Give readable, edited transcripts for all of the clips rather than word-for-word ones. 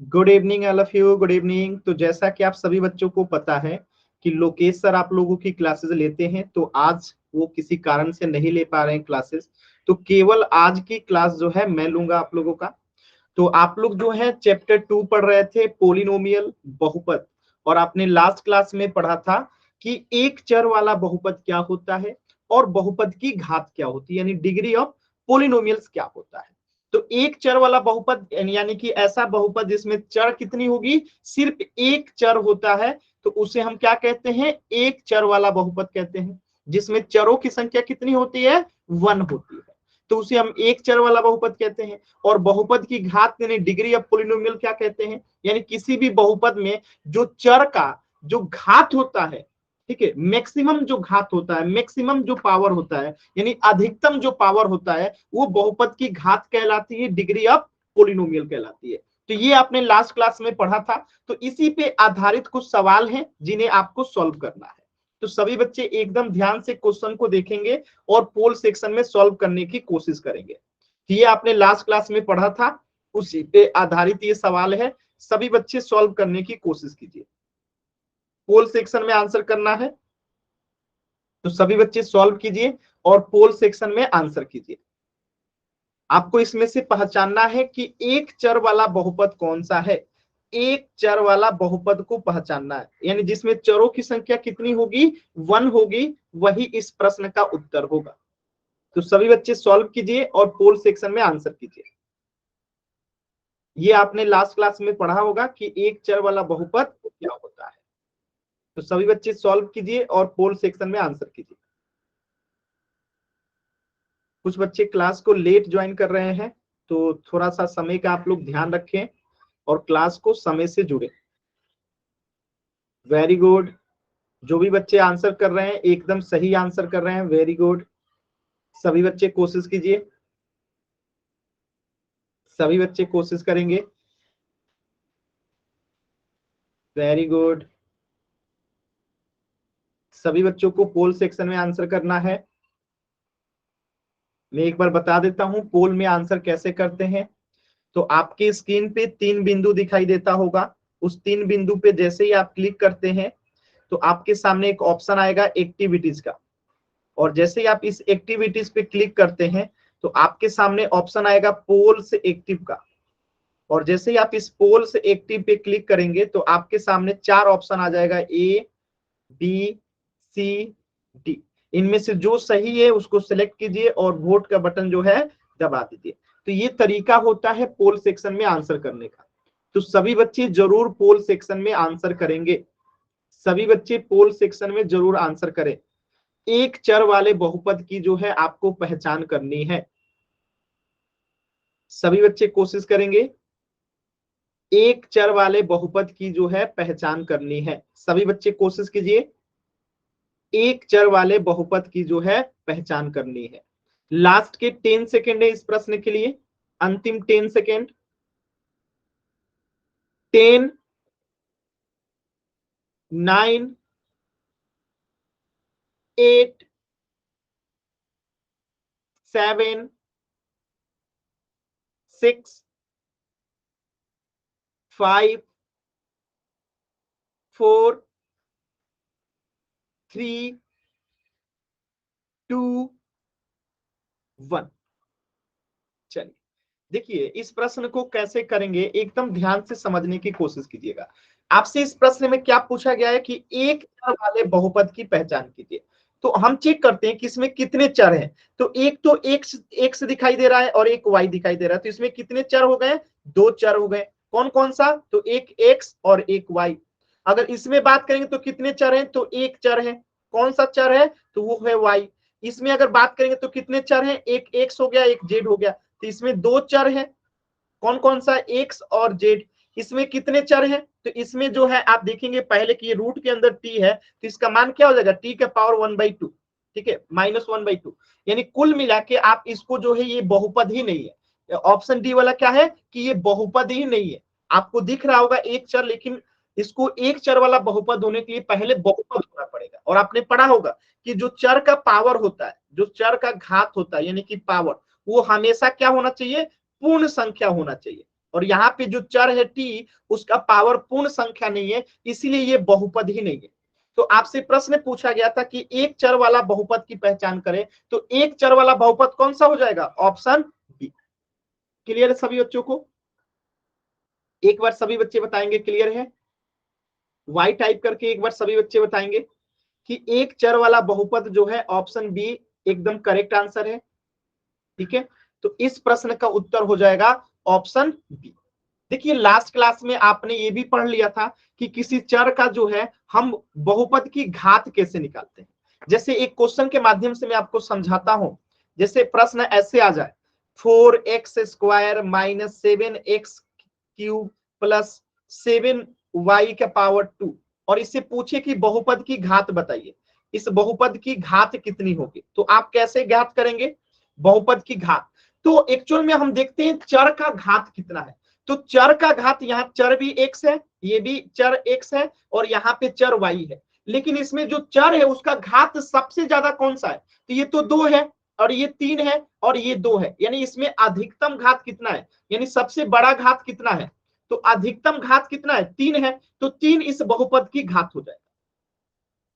Good evening all of you, good evening. तो जैसा कि आप सभी बच्चों को पता है कि लोकेश सर आप लोगों की क्लासेस लेते हैं, तो आज वो किसी कारण से नहीं ले पा रहे हैं क्लासेस, तो केवल आज की क्लास जो है मैं लूंगा आप लोगों का। तो आप लोग जो है चैप्टर 2 पढ़ रहे थे, पोलिनोमियल बहुपद, और आपने लास्ट क्लास में पढ़ा था कि एक चर वाला बहुपद क्या होता है और बहुपद की घात क्या होती है, यानी डिग्री ऑफ पोलिनोमियल्स क्या होता है। तो एक चर वाला बहुपद यानी कि ऐसा बहुपद जिसमें चर कितनी होगी, सिर्फ एक चर होता है, तो उसे हम क्या कहते हैं, एक चर वाला बहुपद कहते हैं। जिसमें चरों की संख्या कितनी होती है, 1 होती है, तो उसे हम एक चर वाला बहुपद कहते हैं। और बहुपद की घात यानी डिग्री ऑफ पोलिनोमियल क्या कहते हैं, यानी किसी भी बहुपद में जो चर का जो घात होता है, ठीक है, मैक्सिमम जो घात होता है, मैक्सिमम जो पावर होता है, यानी अधिकतम जो पावर होता है, वो बहुपद की घात कहलाती है, डिग्री ऑफ पोलिनोमियल कहलाती है। तो ये आपने लास्ट क्लास में पढ़ा था। तो इसी पे आधारित कुछ सवाल हैं जिन्हें आपको सॉल्व करना है। तो सभी बच्चे एकदम ध्यान से क्वेश्चन को देखेंगे और पोल सेक्शन में सॉल्व करने की कोशिश करेंगे। तो ये आपने लास्ट क्लास में पढ़ा था, उसी पे आधारित ये सवाल है। सभी बच्चे सॉल्व करने की कोशिश कीजिए। पोल सेक्शन में आंसर करना है, तो सभी बच्चे सॉल्व कीजिए और पोल सेक्शन में आंसर कीजिए। आपको इसमें से पहचानना है कि एक चर वाला बहुपद कौन सा है। एक चर वाला बहुपद को पहचानना है, यानी जिसमें चरों की संख्या कितनी होगी, 1 होगी, वही इस प्रश्न का उत्तर होगा। तो सभी बच्चे सॉल्व कीजिए और पोल सेक्शन में आंसर कीजिए। ये आपने लास्ट क्लास में पढ़ा होगा कि एक चर वाला बहुपद क्या होता है। तो सभी बच्चे सॉल्व कीजिए और पोल सेक्शन में आंसर कीजिए। कुछ बच्चे क्लास को लेट ज्वाइन कर रहे हैं, तो थोड़ा सा समय का आप लोग ध्यान रखें और क्लास को समय से जुड़े। Very good. जो भी बच्चे आंसर कर रहे हैं एकदम सही आंसर कर रहे हैं, वेरी गुड। सभी बच्चे कोशिश कीजिए, सभी बच्चे कोशिश करेंगे, वेरी गुड। सभी बच्चों को पोल सेक्शन में आंसर करना है। मैं एक बार बता देता हूं पोल में आंसर कैसे करते हैं। तो आपकी स्क्रीन पे 3 बिंदु दिखाई देता होगा। उस 3 बिंदु पे जैसे ही आप क्लिक करते हैं तो आपके सामने एक ऑप्शन आएगा एक्टिविटीज का, और जैसे ही आप इस एक्टिविटीज पे क्लिक करते हैं तो आपके सामने ऑप्शन आएगा पोल से एक्टिव का, और जैसे ही आप इस पोल से एक्टिव पे क्लिक करेंगे तो आपके सामने 4 ऑप्शन आ जाएगा, ए बी सी डी। इनमें से जो सही है उसको सिलेक्ट कीजिए और वोट का बटन जो है दबा दीजिए। तो ये तरीका होता है पोल सेक्शन में आंसर करने का। तो सभी बच्चे जरूर पोल सेक्शन में आंसर करेंगे, सभी बच्चे पोल सेक्शन में जरूर आंसर करें। एक चर वाले बहुपद की जो है आपको पहचान करनी है। सभी बच्चे कोशिश करेंगे, एक चर वाले बहुपद की जो है पहचान करनी है। सभी बच्चे कोशिश कीजिए, एक चर वाले बहुपद की जो है पहचान करनी है। लास्ट के 10 सेकेंड है इस प्रश्न के लिए, अंतिम 10 सेकेंड। 10, 9, 8, 7, 6, 5, 4, 3, 2, 1। चलिए देखिए इस प्रश्न को कैसे करेंगे, एकदम ध्यान से समझने की कोशिश कीजिएगा। आपसे इस प्रश्न में क्या पूछा गया है कि एक चर वाले बहुपद की पहचान कीजिए। तो हम चेक करते हैं कि इसमें कितने चर हैं। तो एक तो एक्स दिखाई दे रहा है और एक वाई दिखाई दे रहा है, तो इसमें कितने चर हो गए, 2 चर हो गए। कौन कौन सा, तो एक एक्स और एक वाई। अगर इसमें बात करेंगे तो कितने चर हैं, तो एक चर है। कौन सा चर है, तो वो है वाई। इसमें अगर बात करेंगे तो कितने चर हैं, एक एक्स हो गया, एक जेड हो गया। तो इसमें 2 चर हैं। कौन कौन सा, एक्स और जेड। इसमें कितने चर हैं, तो इसमें जो है आप देखेंगे पहले कि ये रूट के अंदर टी है, तो इसका मान क्या हो जाएगा, टी का पावर 1/2, ठीक है, -1/2। यानी कुल मिला के आप इसको जो है ये बहुपद ही नहीं है। ऑप्शन डी वाला क्या है कि ये बहुपद ही नहीं है। आपको दिख रहा होगा एक चर, लेकिन इसको एक चर वाला बहुपद होने के लिए पहले बहुपद होना पड़ेगा। और आपने पढ़ा होगा कि जो चर का पावर होता है, जो चर का घात होता है यानी कि पावर, वो हमेशा क्या होना चाहिए, पूर्ण संख्या होना चाहिए। और यहाँ पे जो चर है t उसका पावर पूर्ण संख्या नहीं है, इसीलिए ये बहुपद ही नहीं है। तो आपसे प्रश्न पूछा गया था कि एक चर वाला बहुपद की पहचान करें, तो एक चर वाला बहुपद कौन सा हो जाएगा? Option B. क्लियर है सभी बच्चों को? एक बार सभी बच्चे बताएंगे क्लियर है? वाई टाइप करके एक बार सभी बच्चे बताएंगे कि एक चर वाला बहुपद जो है ऑप्शन बी एकदम करेक्ट आंसर है। ठीक है, तो इस प्रश्न का उत्तर हो जाएगा ऑप्शन बी। देखिए लास्ट क्लास में आपने ये भी पढ़ लिया था कि किसी चर का जो है हम बहुपद की घात कैसे निकालते हैं। जैसे एक क्वेश्चन के माध्यम से मैं आपको समझाता हूं। जैसे प्रश्न ऐसे आ जाए 4x² minus 7x cube plus 7y का पावर 2 और इससे पूछे कि बहुपद की घात बताइए, इस बहुपद की घात कितनी होगी, तो आप कैसे ज्ञात करेंगे बहुपद की घात? तो एक्चुअल में हम देखते हैं चर का घात कितना है। तो चर का घात, यहाँ चर भी x है, ये भी चर x है और यहाँ पे चर y है, लेकिन इसमें जो चर है उसका घात सबसे ज्यादा कौन सा है? तो ये तो 2 है और ये 3 है और ये 2 है, यानी इसमें अधिकतम घात कितना है, यानी सबसे बड़ा घात कितना है? तो अधिकतम घात कितना है? 3 है, तो 3 इस बहुपद की घात हो जाएगा।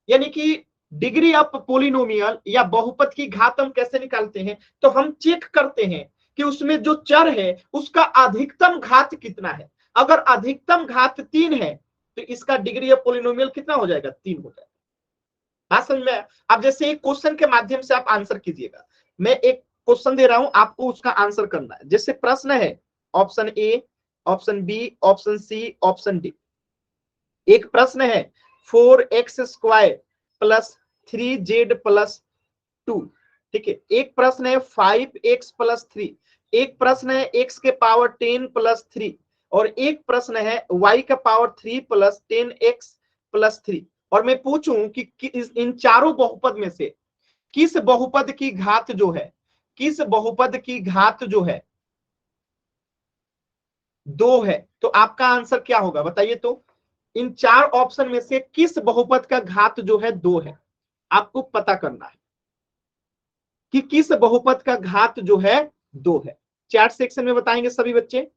यानी कि डिग्री ऑफ पोलिनोमियल या बहुपद की घात हम कैसे निकालते हैं? तो हम चेक करते हैं कि उसमें जो चर है उसका अधिकतम घात कितना है। अगर अधिकतम घात 3 है तो इसका डिग्री ऑफ पोलिनोमियल कितना हो जाएगा? 3 हो जाएगा। बात समझ में? अब जैसे एक क्वेश्चन के माध्यम से आप आंसर कीजिएगा। मैं एक क्वेश्चन दे रहा हूं, आपको उसका आंसर करना है। जैसे प्रश्न है option A, option B, option C, option D. एक प्रश्न है 4x² प्लस 3z प्लस 2। ठीक है, एक प्रश्न है 5x प्लस 3, एक प्रश्न है x के पावर 10 प्लस 3 और एक प्रश्न है y का पावर 3 प्लस 10x प्लस 3। और मैं पूछूं कि इन चारों बहुपद में से किस बहुपद की घात जो है, किस बहुपद की घात जो है 2 है, तो आपका आंसर क्या होगा बताइए? तो इन 4 ऑप्शन में से किस बहुपद का घात जो है 2 है, आपको पता करना है कि किस बहुपद का घात जो है 2 है। चैट सेक्शन में बताएंगे सभी बच्चे,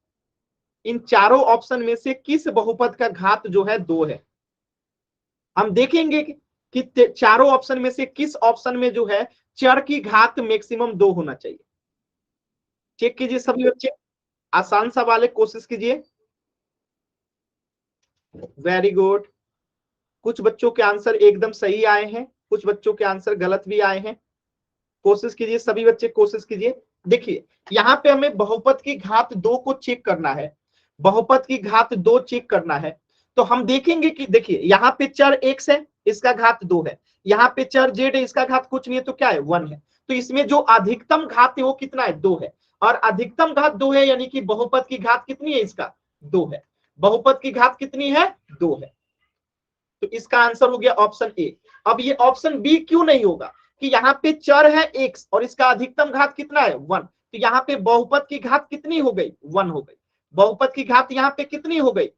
इन चारों ऑप्शन में से किस बहुपद का घात जो है 2 है। हम देखेंगे कि चारों ऑप्शन में से किस ऑप्शन में जो है चर की घात मैक्सिमम 2 होना चाहिए। चेक कीजिए सभी बच्चे, आसान सवाल है, कोशिश कीजिए। Very good. कुछ बच्चों के आंसर एकदम सही आए हैं, कुछ बच्चों के आंसर गलत भी आए हैं। कोशिश कीजिए सभी बच्चे, कोशिश कीजिए। देखिए यहाँ पे हमें बहुपद की घात 2 को चेक करना है, बहुपद की घात 2 चेक करना है। तो हम देखेंगे कि देखिए यहाँ पे चर x है, इसका घात 2 है, यहाँ पे चर z है, इसका घात कुछ नहीं है, तो क्या है? 1 है। तो इसमें जो अधिकतम घात है वो कितना है? 2 है। और अधिकतम घात 2 है, यानी कि बहुपद की घात कितनी है? इसका 2 है। बहुपद की घात कितनी है? 2 है। तो इसका आंसर हो गया ऑप्शन ए। अब ये ऑप्शन बी क्यों नहीं होगा? कि यहाँ पे चर है x और इसका अधिकतम घात कितना है? 1। तो यहाँ पे बहुपद की घात कितनी हो गई? 1 हो गई। बहुपद की घात यहाँ पे कितनी हो गई?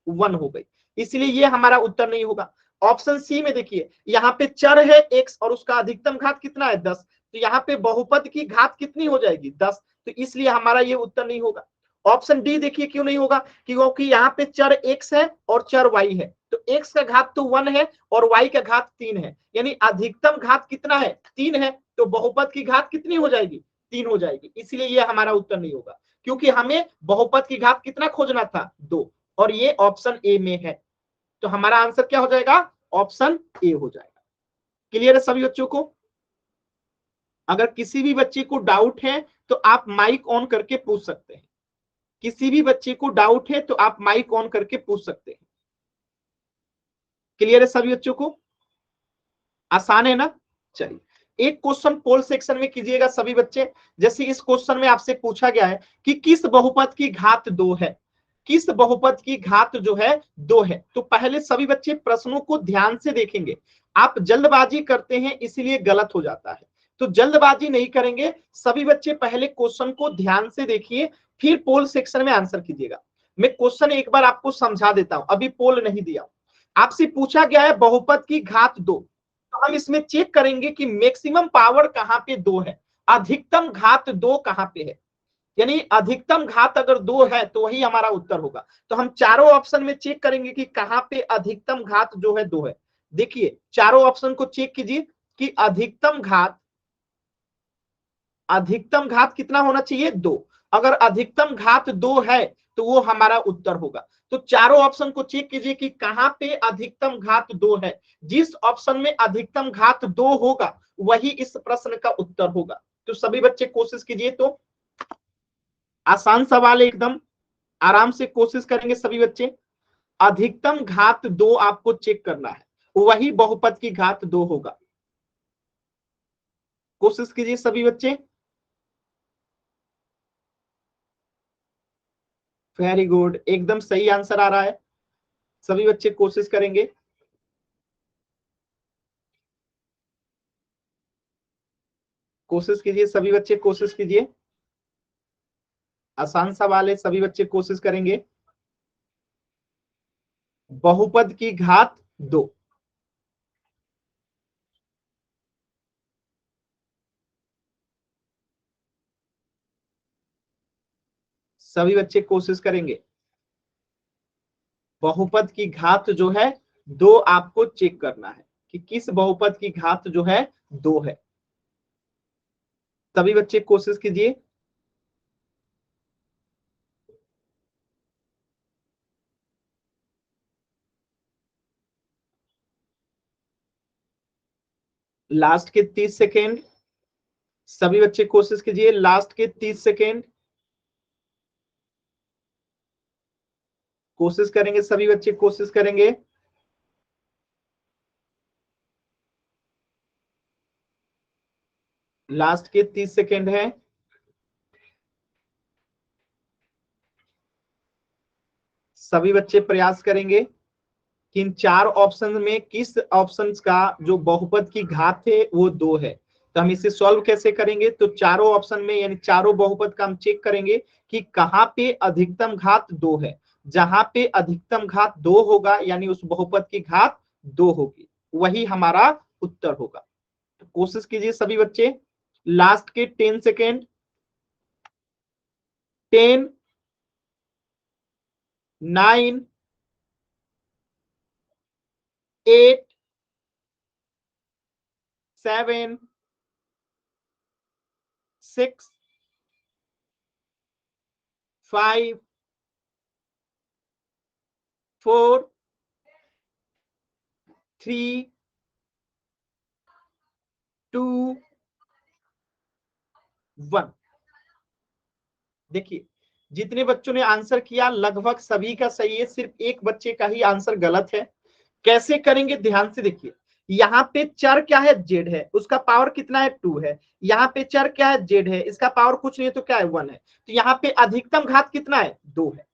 1 हो गई। इसलिए ये हमारा उत्तर नहीं होगा। ऑप्शन सी में देखिए यहाँ पे चर है x और उसका अधिकतम घात कितना है? 10। तो यहाँ पे बहुपद की घात कितनी हो जाएगी? 10। तो इसलिए हमारा ये उत्तर नहीं होगा। ऑप्शन डी देखिए क्यों नहीं होगा? क्योंकि यहाँ पे चर x है और चर y है, तो x का घात तो 1 है और y का घात 3 है, यानी अधिकतम घात कितना है? 3 है। तो बहुपद की घात कितनी हो जाएगी? 3 हो जाएगी। इसलिए ये हमारा उत्तर नहीं होगा, क्योंकि हमें बहुपद की घात कितना खोजना था? 2, और ये ऑप्शन ए में है। तो हमारा आंसर क्या हो जाएगा? ऑप्शन ए हो जाएगा। क्लियर है सभी बच्चों को? अगर किसी भी बच्चे को डाउट है तो आप माइक ऑन करके पूछ सकते हैं। किसी भी बच्चे को डाउट है तो आप माइक ऑन करके पूछ सकते हैं। क्लियर है सभी बच्चों को? आसान है ना? चलिए एक क्वेश्चन पोल सेक्शन में कीजिएगा सभी बच्चे। जैसे इस क्वेश्चन में आपसे पूछा गया है कि किस बहुपद की घात 2 है, किस बहुपद की घात जो है 2 है। तो पहले सभी बच्चे प्रश्नों को ध्यान से देखेंगे। आप जल्दबाजी करते हैं इसलिए गलत हो जाता है, तो जल्दबाजी नहीं करेंगे। सभी बच्चे पहले क्वेश्चन को ध्यान से देखिए, फिर पोल सेक्शन में आंसर कीजिएगा। मैं क्वेश्चन एक बार आपको समझा देता हूं, अभी पोल नहीं दिया। आपसे पूछा गया है बहुपद की घात 2, तो हम इसमें चेक करेंगे कि मैक्सिमम पावर कहां पे 2 है, अधिकतम घात 2 कहां पे है। यानी अधिकतम घात अगर 2 है तो वही हमारा उत्तर होगा। तो हम चारों ऑप्शन में चेक करेंगे कि कहां पे अधिकतम घात जो है 2 है। देखिए चारों ऑप्शन को चेक कीजिए कि अधिकतम घात कितना होना चाहिए 2। अगर अधिकतम घात 2 है तो वो हमारा उत्तर होगा। तो चारों ऑप्शन को चेक कीजिए कि कहां पे अधिकतम घात 2 है। जिस ऑप्शन में अधिकतम घात 2 होगा वही इस प्रश्न का उत्तर होगा। तो सभी बच्चे कोशिश कीजिए। तो आसान सवाल है एकदम, आराम से कोशिश करेंगे सभी बच्चे। अधिकतम घात 2 आपको चेक करना है, वही बहुपद की घात 2 होगा। कोशिश कीजिए सभी बच्चे। वेरी गुड, एकदम सही आंसर आ रहा है। सभी बच्चे कोशिश करेंगे। कोशिश कीजिए सभी बच्चे, कोशिश कीजिए। आसान सवाल है, सभी बच्चे कोशिश करेंगे। बहुपद की घात 2। सभी बच्चे कोशिश करेंगे। बहुपद की घात जो है 2 आपको चेक करना है कि किस बहुपद की घात जो है 2 है। सभी बच्चे कोशिश कीजिए। लास्ट के 30 सेकेंड। सभी बच्चे कोशिश कीजिए, लास्ट के 30 सेकेंड। कोशिश करेंगे सभी बच्चे, कोशिश करेंगे। लास्ट के 30 सेकेंड है। सभी बच्चे प्रयास करेंगे कि इन 4 ऑप्शन में किस ऑप्शन का जो बहुपद की घात है वो 2 है। तो हम इसे सॉल्व कैसे करेंगे? तो चारों ऑप्शन में यानी चारों बहुपद का हम चेक करेंगे कि कहां पे अधिकतम घात 2 है। जहां पे अधिकतम घात 2 होगा यानी उस बहुपद की घात 2 होगी, वही हमारा उत्तर होगा। तो कोशिश कीजिए सभी बच्चे। लास्ट के 10 सेकेंड। 10, 9, 8, 7, 6, 5, 4, 3, 2, 1। देखिए जितने बच्चों ने आंसर किया लगभग सभी का सही है, सिर्फ एक बच्चे का ही आंसर गलत है। कैसे करेंगे ध्यान से देखिए। यहाँ पे चर क्या है? जेड है, उसका पावर कितना है? 2 है। यहाँ पे चर क्या है? जेड है, इसका पावर कुछ नहीं है तो क्या है? 1 है। तो यहाँ पे अधिकतम घात कितना है? 2 है।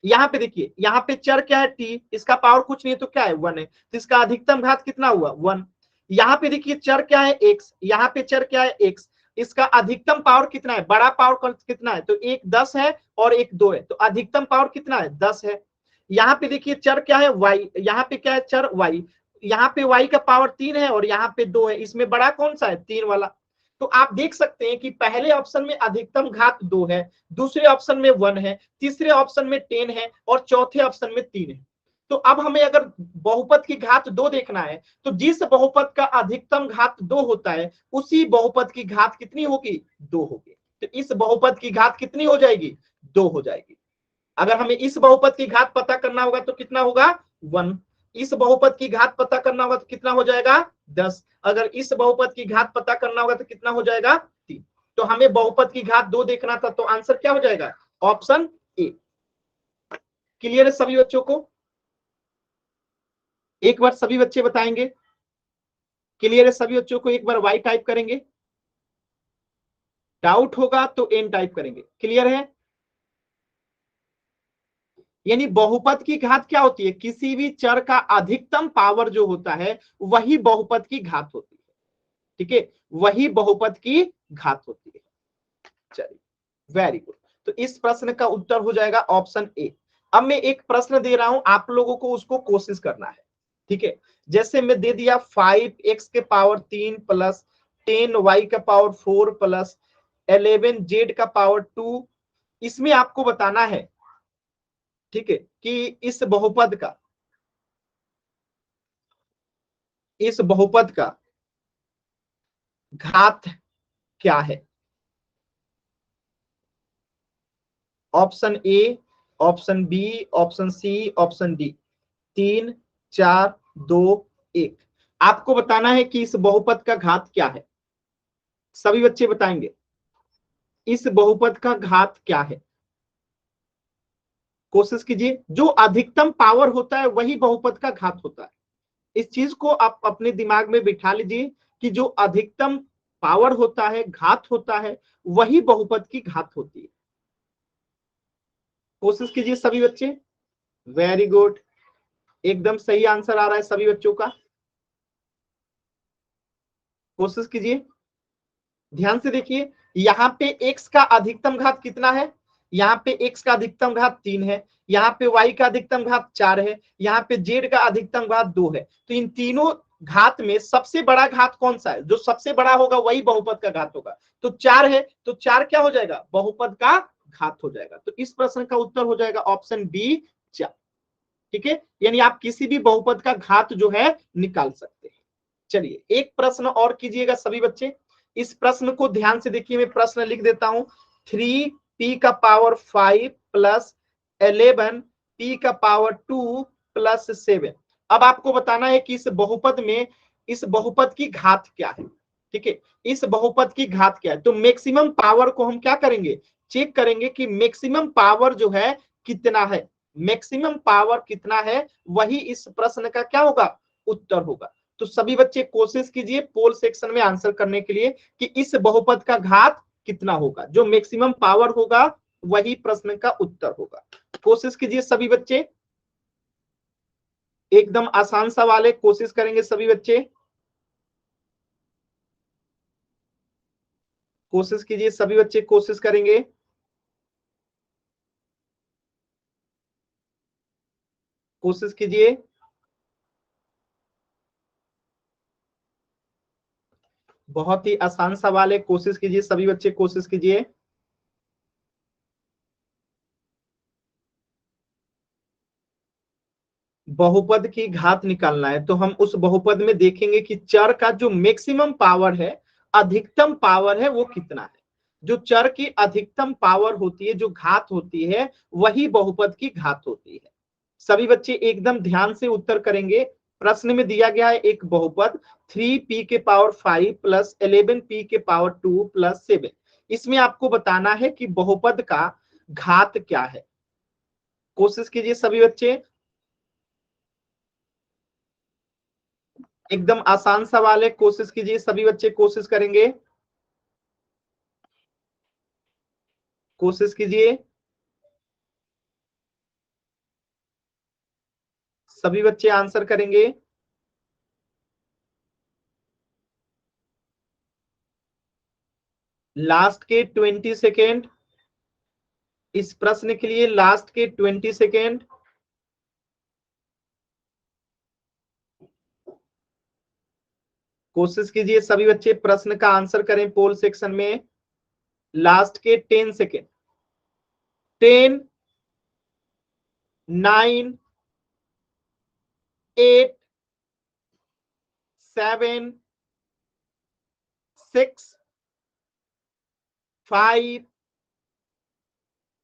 यहाँ पे देखिए, यहाँ पे चर क्या है? टी, इसका पावर कुछ नहीं है तो क्या है? 1 है। तो इसका अधिकतम घात कितना हुआ? 1। यहाँ पे देखिए चर क्या है? एक्स, यहाँ पे चर क्या है? एक्स, इसका अधिकतम पावर कितना है? बड़ा पावर कितना है? तो एक 10 है और एक 2 है, तो अधिकतम पावर कितना है? 10 है। यहाँ पे देखिए चर क्या है? वाई, यहाँ पे क्या है? चर वाई, यहाँ पे वाई का पावर 3 है और यहाँ पे 2 है, इसमें बड़ा कौन सा है? 3 वाला। तो आप देख सकते हैं कि पहले ऑप्शन में अधिकतम घात 2 है, दूसरे ऑप्शन में 1 है, तीसरे ऑप्शन में 10 है और चौथे ऑप्शन में 3 है। तो अब हमें अगर बहुपद की घात 2 देखना है तो जिस बहुपद का अधिकतम घात 2 होता है उसी बहुपद की घात कितनी होगी? 2 होगी। तो इस बहुपद की घात कितनी हो जाएगी? 2 हो जाएगी। अगर हमें इस बहुपद की घात पता करना होगा तो कितना होगा? 1। इस बहुपद की घात पता करना होगा तो कितना हो जाएगा? 10। अगर इस बहुपद की घात पता करना होगा तो कितना हो जाएगा? 3। तो हमें बहुपद की घात 2 देखना था, तो आंसर क्या हो जाएगा? ऑप्शन ए। क्लियर है सभी बच्चों को? एक बार सभी बच्चे बताएंगे। क्लियर है सभी बच्चों को? एक बार वाई टाइप करेंगे, डाउट होगा तो एन टाइप करेंगे। क्लियर है? यानी बहुपद की घात क्या होती है? किसी भी चर का अधिकतम पावर जो होता है वही बहुपद की घात होती है। ठीक है, वही बहुपद की घात होती है। चलिए, वेरी गुड। तो इस प्रश्न का उत्तर हो जाएगा ऑप्शन ए। अब मैं एक प्रश्न दे रहा हूं, आप लोगों को उसको कोशिश करना है। ठीक है, जैसे मैं दे दिया 5x के पावर 3 प्लस 10y का पावर 4 प्लस 11z का पावर 2 इसमें आपको बताना है, ठीक है, कि इस बहुपद का घात क्या है। Option A, option B, option C, option D. 3, 4, 2, 1। आपको बताना है कि इस बहुपद का घात क्या है। सभी बच्चे बताएंगे इस बहुपद का घात क्या है। कोशिश कीजिए, जो अधिकतम पावर होता है वही बहुपद का घात होता है। इस चीज को आप अपने दिमाग में बिठा लीजिए कि जो अधिकतम पावर होता है, घात होता है, वही बहुपद की घात होती है। कोशिश कीजिए सभी बच्चे। वेरी गुड, एकदम सही आंसर आ रहा है सभी बच्चों का। कोशिश कीजिए, ध्यान से देखिए, यहाँ पे x का अधिकतम घात कितना है। यहाँ पे x का अधिकतम घात 3 है, यहाँ पे y का अधिकतम घात 4 है, यहाँ पे z का अधिकतम घात 2 है। तो इन तीनों घात में सबसे बड़ा घात कौन सा है। जो सबसे बड़ा होगा वही बहुपद का घात होगा। तो 4 है, तो 4 क्या हो जाएगा, बहुपद का घात हो जाएगा। तो इस प्रश्न का उत्तर हो जाएगा ऑप्शन बी, 4। ठीक है, यानी आप किसी भी बहुपद का घात जो है निकाल सकते हैं। चलिए एक प्रश्न और कीजिएगा सभी बच्चे। इस प्रश्न को ध्यान से देखिए, मैं प्रश्न लिख देता हूं। 3p का पावर 5 प्लस 11 p का पावर 2 प्लस 7। अब आपको बताना है कि इस बहुपद की घात क्या है। ठीक है, इस बहुपद की घात क्या है। तो मैक्सिमम पावर को हम क्या करेंगे, चेक करेंगे कि मैक्सिमम पावर जो है कितना है। मैक्सिमम पावर कितना है, वही इस प्रश्न का क्या होगा, उत्तर होगा। तो सभी बच्चे कोशिश कीजिए पोल सेक्शन में आंसर करने के लिए कि इस बहुपद का घात कितना होगा। जो मैक्सिमम पावर होगा वही प्रश्न का उत्तर होगा। कोशिश कीजिए सभी बच्चे, एकदम आसान सवाल है, कोशिश करेंगे सभी बच्चे। कोशिश कीजिए सभी बच्चे, कोशिश करेंगे। कोशिश कीजिए, बहुत ही आसान सवाल है, कोशिश कीजिए सभी बच्चे, कोशिश कीजिए। बहुपद की घात निकालना है, तो हम उस बहुपद में देखेंगे कि चर का जो मैक्सिमम पावर है, अधिकतम पावर है, वो कितना है। जो चर की अधिकतम पावर होती है, जो घात होती है, वही बहुपद की घात होती है। सभी बच्चे एकदम ध्यान से उत्तर करेंगे। प्रश्न में दिया गया है एक बहुपद 3p के पावर 5 प्लस 11p के पावर 2 प्लस 7। इसमें आपको बताना है कि बहुपद का घात क्या है। कोशिश कीजिए सभी बच्चे, एकदम आसान सवाल है, कोशिश कीजिए सभी बच्चे, कोशिश करेंगे। कोशिश कीजिए सभी बच्चे, आंसर करेंगे। लास्ट के 20 सेकेंड, इस प्रश्न के लिए लास्ट के 20 सेकेंड। कोशिश कीजिए सभी बच्चे, प्रश्न का आंसर करें पोल सेक्शन में। लास्ट के 10 सेकेंड। 10, 9, 8, 7, 6, 5,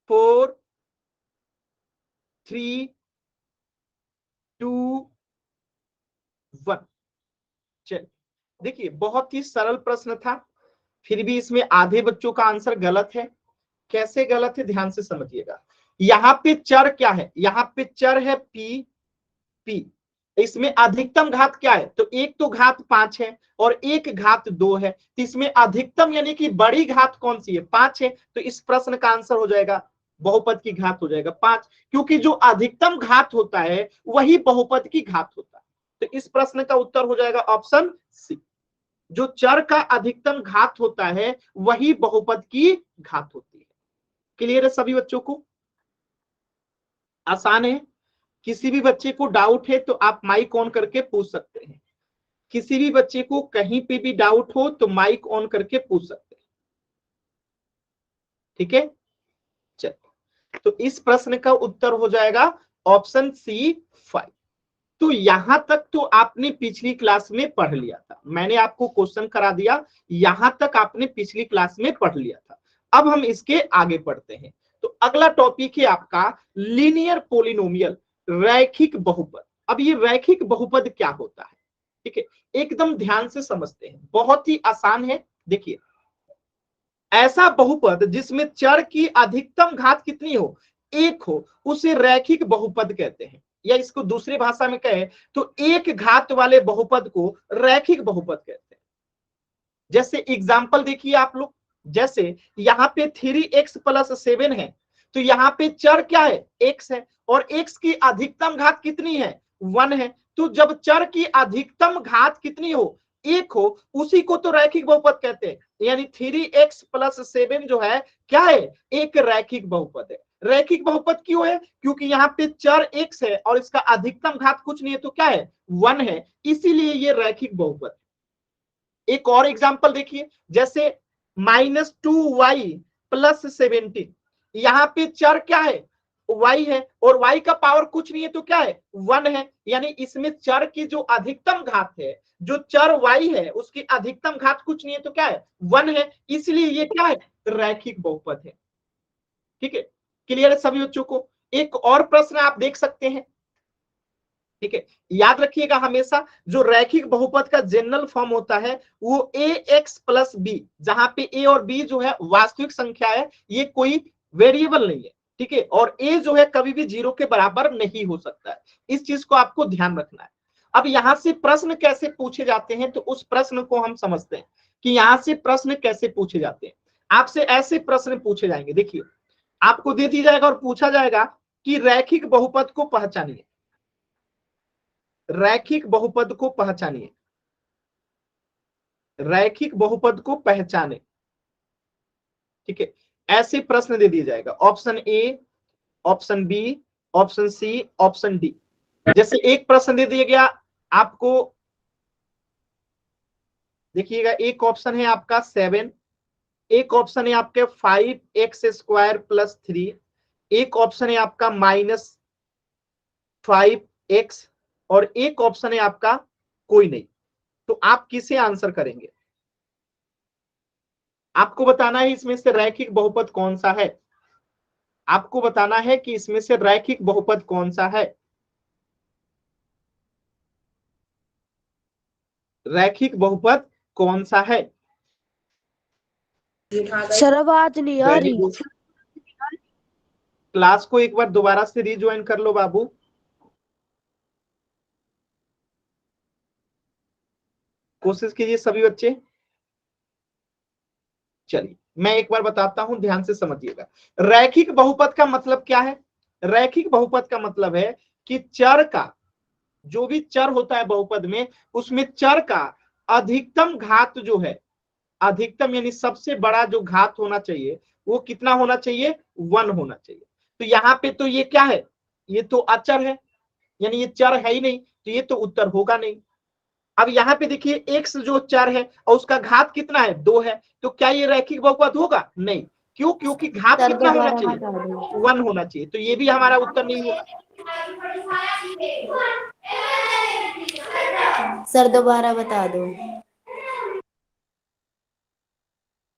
4, 3, 2, 1। चलिए देखिए, बहुत ही सरल प्रश्न था, फिर भी इसमें आधे बच्चों का आंसर गलत है। कैसे गलत है, ध्यान से समझिएगा। यहाँ पे चर क्या है, यहाँ पे चर है पी। इसमें अधिकतम घात क्या है, तो एक तो घात 5 है और एक घात 2 है। तो इसमें अधिकतम यानी कि बड़ी घात कौन सी है, 5 है। तो इस प्रश्न का आंसर हो जाएगा, बहुपद की घात हो जाएगा 5, क्योंकि जो अधिकतम घात होता है वही बहुपद की घात होता है। तो इस प्रश्न का उत्तर हो जाएगा ऑप्शन सी। जो चर का अधिकतम घात होता है वही बहुपद की घात होती है। क्लियर है सभी बच्चों को, आसान है। किसी भी बच्चे को डाउट है तो आप माइक ऑन करके पूछ सकते हैं। किसी भी बच्चे को कहीं पे भी डाउट हो तो माइक ऑन करके पूछ सकते हैं। ठीक है, चलिए, तो इस प्रश्न का उत्तर हो जाएगा ऑप्शन सी 5। तो यहां तक तो आपने पिछली क्लास में पढ़ लिया था, मैंने आपको क्वेश्चन करा दिया, यहां तक आपने पिछली क्लास में पढ़ लिया था। अब हम इसके आगे पढ़ते हैं। तो अगला टॉपिक है आपका लीनियर पोलिनोमियल, रैखिक बहुपद। अब ये रैखिक बहुपद क्या होता है, ठीक है, एकदम ध्यान से समझते हैं, बहुत ही आसान है। देखिए, ऐसा बहुपद जिसमें चर की अधिकतम घात कितनी हो, एक हो, उसे रैखिक बहुपद कहते हैं। या इसको दूसरी भाषा में कहें तो एक घात वाले बहुपद को रैखिक बहुपद कहते हैं। जैसे एग्जाम्पल देखिए आप लोग, जैसे यहाँ पे 3x + 7 है, तो यहाँ पे चर क्या है, x है, और x की अधिकतम घात कितनी है, 1 है। तो जब चर की अधिकतम घात कितनी हो, एक हो, उसी को तो रैखिक बहुपद कहते हैं। यानी 3x + 7 जो है क्या है, एक रैखिक बहुपद है। रैखिक बहुपद क्यों है, क्योंकि यहाँ पे चर x है और इसका अधिकतम घात कुछ नहीं है, तो क्या है, 1 है, इसीलिए ये रैखिक बहुपद। एक और एग्जांपल देखिए, जैसे -2y + 17, यहाँ पे चर क्या है, y है, और y का पावर कुछ नहीं है, तो क्या है, 1 है। यानी इसमें चर की जो अधिकतम घात है, जो चर y है उसकी अधिकतम घात कुछ नहीं है, तो क्या है, 1 है, इसलिए ये क्या है, रैखिक बहुपद है। ठीक है, क्लियर है सभी बच्चों को। एक और प्रश्न आप देख सकते हैं, ठीक है, याद रखिएगा हमेशा जो रैखिक बहुपद का जनरल फॉर्म होता है वो ax + b, जहां पे a और b जो है वास्तविक संख्या है, ये कोई वेरिएबल नहीं है, ठीक है, और a जो है कभी भी 0 के बराबर नहीं हो सकता है। इस चीज को आपको ध्यान रखना है। अब यहां से प्रश्न कैसे पूछे जाते हैं, तो उस प्रश्न को हम समझते हैं कि यहां से प्रश्न कैसे पूछे जाते हैं। आपसे ऐसे प्रश्न पूछे जाएंगे, देखिए, आपको दे दी जाएगा और पूछा जाएगा कि रैखिक बहुपद को पहचानिए, रैखिक बहुपद को पहचानिए, रैखिक बहुपद को पहचाने, ठीक है, ऐसे प्रश्न दे दिया जाएगा। Option A, option B, option C, option D. जैसे एक प्रश्न दे दिया गया आपको, देखिएगा, एक ऑप्शन है आपका 7, एक ऑप्शन है आपके 5x² + 3, एक ऑप्शन है आपका -5x, और एक ऑप्शन है आपका कोई नहीं। तो आप किसे आंसर करेंगे, आपको बताना है इसमें से रैखिक बहुपद कौन सा है, आपको बताना है कि इसमें से रैखिक बहुपद कौन सा है, रैखिक बहुपद कौन सा है। सर आवाज नहीं आ रही। क्लास को एक बार दोबारा से रिज्वाइन कर लो बाबू। कोशिश कीजिए सभी बच्चे। चलिए, मैं एक बार बताता हूं, ध्यान से समझिएगा। रैखिक बहुपद का मतलब क्या है, रैखिक बहुपद का मतलब है कि चर का, जो भी चर होता है बहुपद में, उसमें चर का अधिकतम घात जो है, अधिकतम यानी सबसे बड़ा जो घात होना चाहिए वो कितना होना चाहिए, 1 होना चाहिए। तो यहाँ पे तो ये क्या है, ये तो अचर है, यानी ये चर है ही नहीं, तो ये तो उत्तर होगा नहीं। अब यहाँ पे देखिए x जो चर है और उसका घात कितना है, 2 है, तो क्या ये रैखिक बहुपद होगा, नहीं। क्यों, क्योंकि घात सर कितना होना दोबारा चाहिए, बता दो। 1 होना चाहिए, तो ये भी हमारा उत्तर नहीं होगा। सर दोबारा बता दो।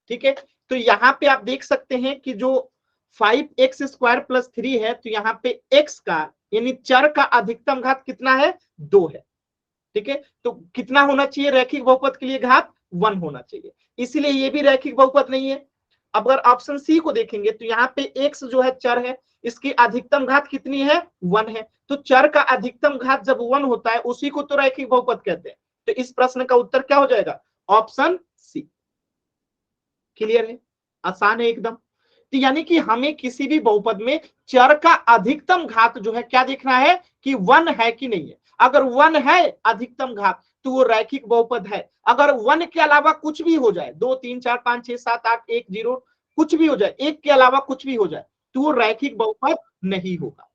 ठीक है, तो यहाँ पे आप देख सकते हैं कि जो 5x² + 3 है, तो यहाँ पे x का यानी चर का अधिकतम घात कितना है, 2 है, ठीक है। तो कितना होना चाहिए रैखिक बहुपद के लिए, घात 1 होना चाहिए, इसलिए ये भी रैखिक बहुपद नहीं है। अगर ऑप्शन सी को देखेंगे तो यहाँ पे x जो है चर है, इसकी अधिकतम घात कितनी है, 1 है, तो चर का अधिकतम घात जब 1 होता है उसी को तो रैखिक बहुपद कहते हैं। तो इस प्रश्न का उत्तर क्या हो जाएगा, ऑप्शन सी। क्लियर है, आसान है एकदम। तो यानी कि हमें किसी भी बहुपद में चर का अधिकतम घात जो है क्या देखना है कि 1 है कि नहीं है। अगर 1 है अधिकतम घात तो वो रैखिक बहुपद है। अगर 1 के अलावा कुछ भी हो जाए, 2 3 4 5 6 7 8 1 0 कुछ भी हो जाए, 1 के अलावा कुछ भी हो जाए, तो वो रैखिक बहुपद नहीं होगा।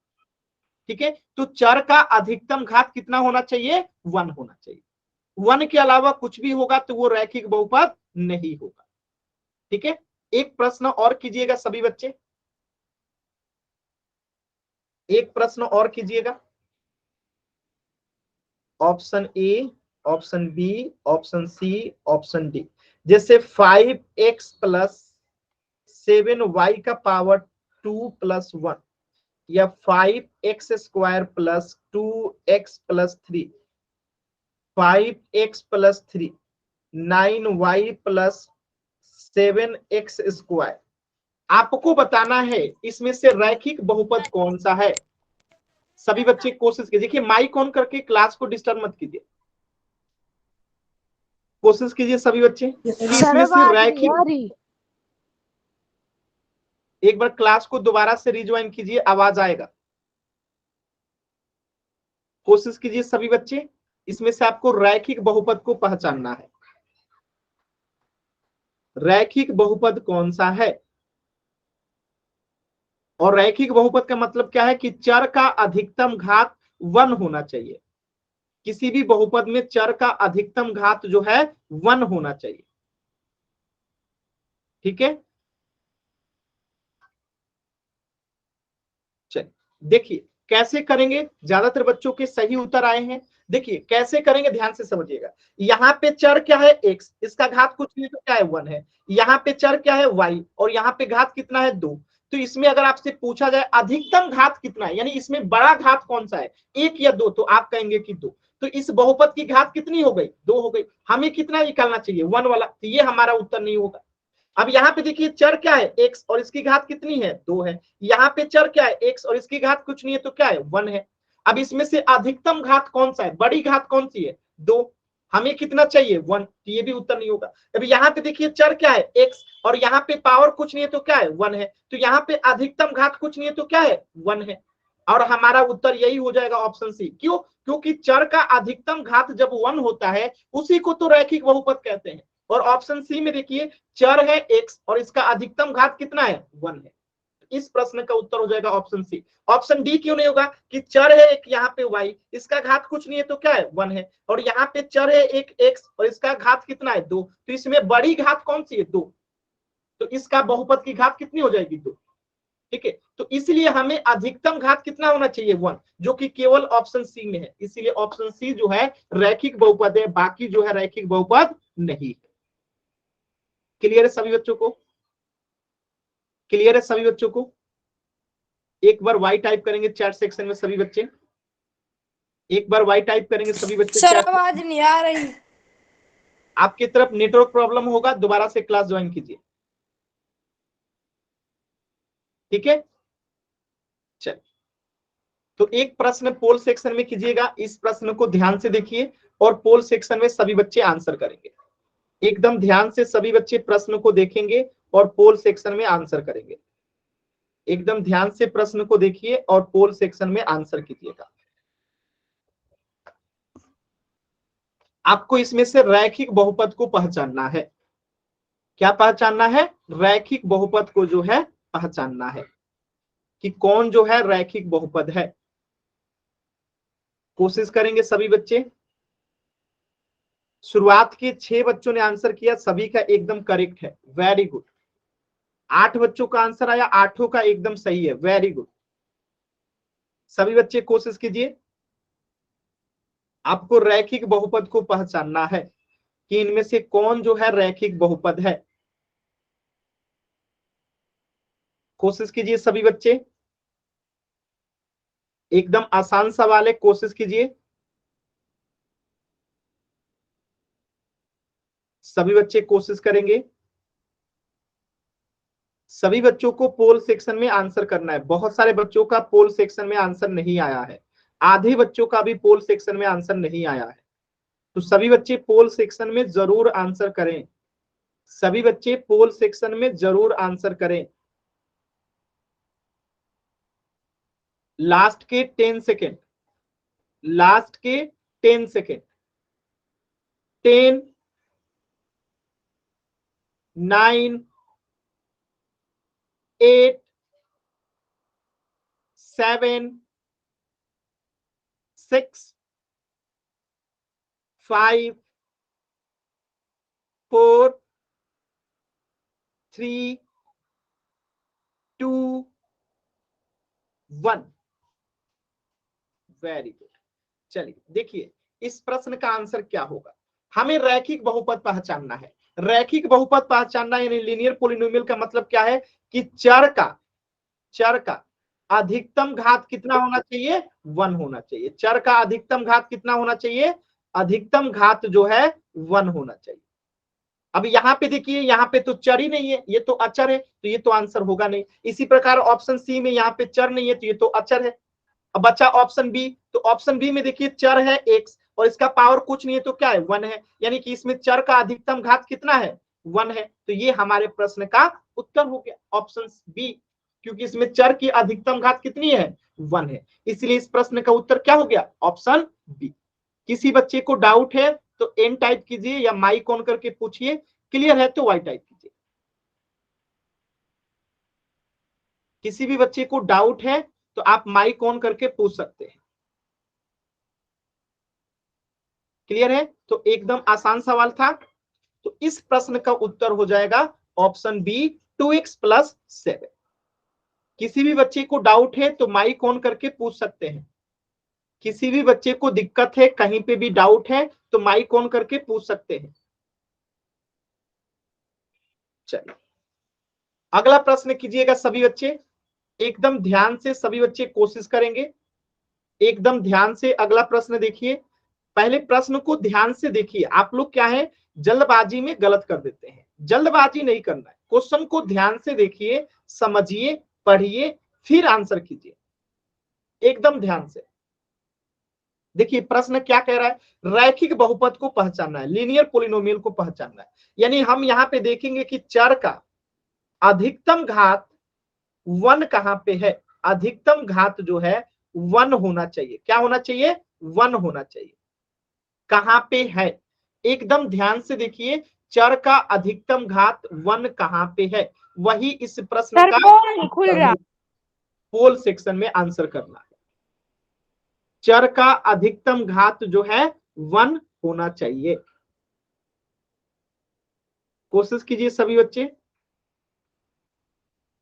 ठीक है, तो चर का अधिकतम घात कितना होना चाहिए, 1 होना चाहिए। 1 के अलावा कुछ भी होगा तो वो रैखिक बहुपद नहीं होगा। ठीक है, एक प्रश्न और कीजिएगा सभी बच्चे। एक प्रश्न और कीजिएगा, option A, option B, option C, option D. जैसे 5x प्लस 7y का पावर 2+1, या 5x² plus 2x plus 3, 5x plus 3, 9y plus 7x²। आपको बताना है इसमें से रैखिक बहुपद कौन सा है। सभी बच्चे कोशिश कीजिए, देखिए माइक ऑन करके क्लास को डिस्टर्ब मत कीजिए, कोशिश कीजिए सभी बच्चे कि इसमें सर से आवाज नहीं रैखिक, आ रही। एक बार क्लास को दोबारा से रिज्वाइन कीजिए, आवाज आएगा। कोशिश कीजिए सभी बच्चे, इसमें से आपको रैखिक बहुपद को पहचानना है। रैखिक बहुपद कौन सा है, और रैखिक बहुपद का मतलब क्या है कि चर का अधिकतम घात 1 होना चाहिए। किसी भी बहुपद में चर का अधिकतम घात जो है 1 होना चाहिए। ठीक है, चलिए देखिए कैसे करेंगे। ज्यादातर बच्चों के सही उत्तर आए हैं। देखिए कैसे करेंगे, ध्यान से समझिएगा। यहाँ पे चर क्या है x, इसका घात कुछ नहीं तो क्या है 1 है। यहाँ पे चर क्या है y, और यहाँ पे घात कितना है 2। तो इसमें अगर आपसे पूछा जाए अधिकतम घात कितना है, यानी इसमें बड़ा घात कौन सा है, 1 या 2, तो आप कहेंगे कि 2। तो इस बहुपद की घात कितनी हो गई, 2 हो गई। हमें कितना निकालना चाहिए, 1 वाला, तो ये हमारा उत्तर नहीं होगा। अब यहाँ पे देखिए चर क्या है x, और इसकी घात कितनी है 2 है। यहाँ पे चर क्या है x, और इसकी घात कुछ नहीं है तो क्या है 1 है। अब इसमें से अधिकतम घात कौन सा है, बड़ी घात कौन सी है 2। हमें कितना चाहिए 1, तो ये भी उत्तर नहीं होगा। अब यहाँ पे देखिए चर क्या है x, और यहाँ पे पावर कुछ नहीं है तो क्या है 1 है। तो यहाँ पे अधिकतम घात कुछ नहीं है तो क्या है 1 है, और हमारा उत्तर यही हो जाएगा ऑप्शन सी। क्यों, क्योंकि चर का अधिकतम घात जब 1 होता है उसी को तो रैखिक बहुपद कहते हैं। और ऑप्शन सी में देखिए चर है x, और इसका अधिकतम घात कितना है 1 है। इस प्रश्न का उत्तर हो जाएगा ऑप्शन सी। ऑप्शन डी क्यों नहीं होगा, कि चर है एक यहाँ पे y, इसका घात कुछ नहीं है तो क्या है 1 है, और यहाँ पे चर है एक x, और इसका घात कितना है 2, तो इसमें बड़ी घात कौन सी है 2, तो इसका बहुपद की घात कितनी हो जाएगी 2। ठीक है, तो इसलिए हमें अधिकतम घात कितना होना चाहिए 1, जो कि केवल ऑप्शन सी में है। इसीलिए ऑप्शन सी जो है रैखिक बहुपद है, बाकी जो है रैखिक बहुपद नहीं है। क्लियर है सभी बच्चों को, क्लियर है सभी बच्चों को। एक बार वाई टाइप करेंगे चैट सेक्शन में सभी बच्चे, एक बार वाई टाइप करेंगे सभी बच्चे सर चैट। आवाज नहीं आ रही। आपकी तरफ नेटवर्क प्रॉब्लम होगा, दोबारा से क्लास ज्वाइन कीजिए। ठीक है, चल तो एक प्रश्न पोल सेक्शन में कीजिएगा, इस प्रश्न को ध्यान से देखिए, और पोल सेक्शन में सभी बच्चे आंसर करेंगे। एकदम ध्यान से सभी बच्चे प्रश्न को देखेंगे और पोल सेक्शन में आंसर करेंगे। एकदम ध्यान से प्रश्न को देखिए और पोल सेक्शन में आंसर कीजिएगा। आपको इसमें से रैखिक बहुपद को पहचानना है। क्या पहचानना है, रैखिक बहुपद को जो है पहचानना है कि कौन जो है रैखिक बहुपद है। कोशिश करेंगे सभी बच्चे। शुरुआत के 6 बच्चों ने आंसर किया, सभी का एकदम करेक्ट है, वेरी गुड। 8 बच्चों का आंसर आया, 8 का एकदम सही है, वेरी गुड। सभी बच्चे कोशिश कीजिए। आपको रैखिक बहुपद को पहचानना है कि इनमें से कौन जो है रैखिक बहुपद है। कोशिश कीजिए सभी बच्चे, एकदम आसान सवाल है, कोशिश कीजिए। सभी बच्चे कोशिश करेंगे। सभी बच्चों को पोल सेक्शन में आंसर करना है। बहुत सारे बच्चों का पोल सेक्शन में आंसर नहीं आया है, आधे बच्चों का भी पोल सेक्शन में आंसर नहीं आया है। तो सभी बच्चे पोल सेक्शन में जरूर आंसर करें, सभी बच्चे पोल सेक्शन में जरूर आंसर करें। लास्ट के 10 सेकेंड, लास्ट के 10 सेकेंड। 10, 9, 8, 7, 6, 5, 4, 3, 2, 1। Very good. चलिए देखिए इस प्रश्न का आंसर क्या होगा। हमें रैखिक बहुपद पहचानना है। रैखिक बहुपद पहचानना यानी लीनियर पॉलिनोमियल का मतलब क्या है कि चर का अधिकतम घात कितना होना चाहिए, 1 होना चाहिए। चर का अधिकतम घात कितना होना चाहिए, अधिकतम घात जो है 1 होना चाहिए। अब यहाँ पे देखिए, यहाँ पे तो चर ही नहीं है, ये तो अचर है, तो ये तो आंसर होगा नहीं। इसी प्रकार ऑप्शन सी में यहाँ पे चर नहीं है, तो ये तो अचर है। अब बचा ऑप्शन बी, तो ऑप्शन बी में देखिए चर है x और इसका पावर कुछ नहीं है, तो क्या है 1 है, यानी कि इसमें चर का अधिकतम घात कितना है 1 है। तो ये हमारे प्रश्न का उत्तर हो गया ऑप्शन बी, क्योंकि इसमें चर की अधिकतम घात कितनी है 1 है। इसलिए इस प्रश्न का उत्तर क्या हो गया, ऑप्शन बी। किसी बच्चे को डाउट है तो एन टाइप कीजिए या माइक ऑन करके पूछिए, क्लियर है तो वाई टाइप कीजिए। किसी भी बच्चे को डाउट है तो आप माइक ऑन करके पूछ सकते हैं। क्लियर है, तो एकदम आसान सवाल था। तो इस प्रश्न का उत्तर हो जाएगा ऑप्शन बी 2x + 7। किसी भी बच्चे को डाउट है तो माइक ऑन करके पूछ सकते हैं। किसी भी बच्चे को दिक्कत है, कहीं पे भी डाउट है तो माइक ऑन करके पूछ सकते हैं। चलिए अगला प्रश्न कीजिएगा सभी बच्चे, एकदम ध्यान से सभी बच्चे कोशिश करेंगे। एकदम ध्यान से अगला प्रश्न देखिए। पहले प्रश्न को ध्यान से देखिए। आप लोग क्या है, जल्दबाजी में गलत कर देते हैं। जल्दबाजी नहीं करना है, क्वेश्चन को ध्यान से देखिए, समझिए, पढ़िए, फिर आंसर कीजिए। एकदम ध्यान से देखिए प्रश्न क्या कह रहा है, रैखिक बहुपद को पहचानना है, लीनियर पॉलिनोमियल को पहचानना है। यानी हम यहाँ पे देखेंगे कि चर का अधिकतम घात 1 कहां पे है। अधिकतम घात जो है 1 होना चाहिए। क्या होना चाहिए, 1 होना चाहिए। कहां पे है, एकदम ध्यान से देखिए, चर का अधिकतम घात 1 कहां पे है, वही इस प्रश्न का खुल रहा। पोल सेक्शन में आंसर करना है। चर का अधिकतम घात जो है 1 होना चाहिए। कोशिश कीजिए सभी बच्चे।